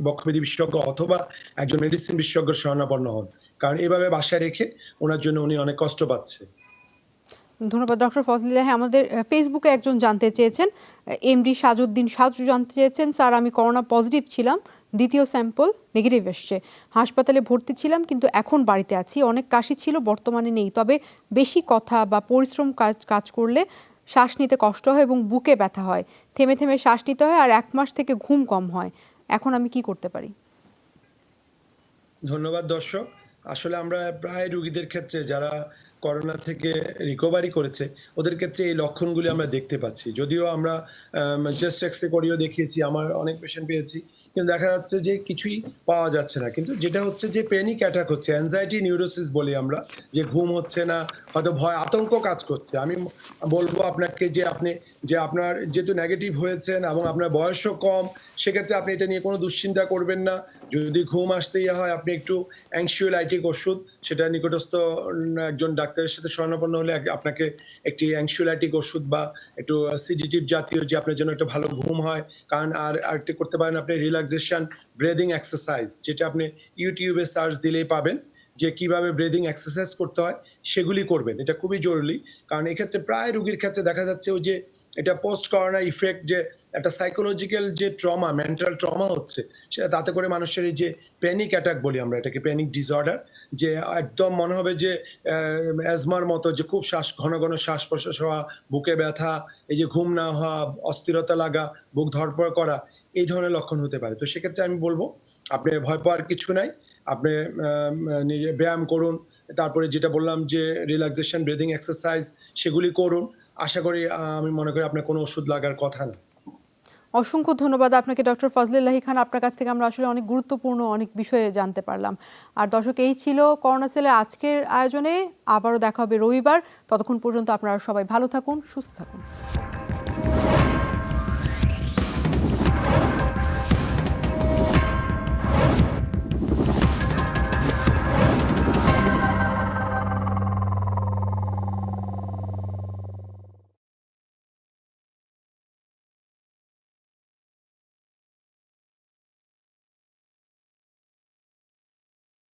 [SPEAKER 2] বক্ষব্যাধি বিশেষজ্ঞ অথবা একজন মেডিসিন বিশেষজ্ঞের শরণাপন্ন হন, কারণ এভাবে বাসায় রেখে ওনার জন্য উনি অনেক কষ্ট পাচ্ছে।
[SPEAKER 1] ধন্যবাদ ডক্টর ফজলিল্লাহ। আমাদের ফেসবুকে একজন জানতে চেয়েছেন, এমডি সাজউদ্দিন সাজু জানতে চেয়েছেন, স্যার আমি করোনা পজিটিভ ছিলাম, দ্বিতীয় স্যাম্পল নেগেটিভ এসছে, হাসপাতালে ভর্তি ছিলাম কিন্তু এখন বাড়িতে আছি, অনেক কাশি ছিল বর্তমানে নেই, তবে বেশি কথা বা পরিশ্রম কাজ করলে শ্বাস নিতে কষ্ট হয় এবং বুকে ব্যথা হয়, থেমে থেমে শ্বাস নিতে হয় আর 1 মাস থেকে ঘুম কম হয়, এখন আমি কি করতে পারি?
[SPEAKER 2] ধন্যবাদ দর্শক। আসলে আমরা প্রায় রোগীদের ক্ষেত্রে যারা করোনা থেকে রিকভারি করেছে ওদের ক্ষেত্রে এই লক্ষণগুলি আমরা দেখতে পাচ্ছি। যদিও আমরা চেস্ট এক্সরে করেও দেখিয়েছি, আমার অনেক পেশেন্ট পেয়েছি, কিন্তু দেখা যাচ্ছে যে কিছুই পাওয়া যাচ্ছে না। কিন্তু যেটা হচ্ছে যে প্যানিক অ্যাটাক হচ্ছে, অ্যাংজাইটি নিউরোসিস বলি আমরা, যে ঘুম হচ্ছে না, হয়তো ভয় আতঙ্ক কাজ করছে। আমি বলবো আপনাকে যে আপনার যেহেতু নেগেটিভ হয়েছেন এবং আপনার বয়সও কম, সেক্ষেত্রে আপনি এটা নিয়ে কোনো দুশ্চিন্তা করবেন না। যদি ঘুম আসতেই হয় আপনি একটু অ্যাংশিওলাইটিক ওষুধ, সেটা নিকটস্থ একজন ডাক্তারের সাথে শরণাপন্ন হলে আপনাকে একটি অ্যাংশিওলাইটিক ওষুধ বা একটু সিডেটিভ জাতীয়, যে আপনার জন্য একটা ভালো ঘুম হয়। কারণ আরেকটি করতে পারেন আপনি রিল্যাক্সেশন ব্রিদিং এক্সারসাইজ, যেটা আপনি ইউটিউবে সার্চ দিলেই পাবেন যে কিভাবে ব্রিদিং এক্সারসাইজ করতে হয়, সেগুলি করবেন। এটা খুবই জরুরি, কারণ এক্ষেত্রে প্রায় রোগীর ক্ষেত্রে দেখা যাচ্ছে যে এটা পোস্ট করোনা ইফেক্ট, যে একটা সাইকোলজিক্যাল যে ট্রমা, মেন্টাল ট্রমা হচ্ছে, সেটা তাতে করে মানুষের এই যে প্যানিক অ্যাটাক বলি আমরা এটাকে, প্যানিক ডিসঅর্ডার, যে একদম মনে হবে যে অ্যাজমার মতো, যে খুব ঘন ঘন শ্বাস প্রশ্বাস হওয়া, বুকে ব্যথা, এই যে ঘুম না হওয়া, অস্থিরতা লাগা, বুক ধড়ফড় করা, এই ধরনের লক্ষণ হতে পারে। তো সেক্ষেত্রে আমি বলবো আপনি ভয় পাওয়ার কিছু নাই, আপনি নিজে ব্যায়াম করুন, তারপরে যেটা বললাম যে রিল্যাক্সেশন ব্রিদিং এক্সারসাইজ, সেগুলি করুন। আশা করি আমি মনে করি আপনার কোনো ওষুধ লাগার কথা না।
[SPEAKER 1] অসংখ্য ধন্যবাদ আপনাকে ডক্টর ফজলিল্লাহি খান। আপনার কাছ থেকে আমরা আসলে অনেক গুরুত্বপূর্ণ অনেক বিষয়ে জানতে পারলাম। আর দর্শক, এই ছিল করোনা সেলের আজকের আয়োজনে। আবারও দেখা হবে রবিবার। ততক্ষণ পর্যন্ত আপনারা সবাই ভালো থাকুন, সুস্থ থাকুন।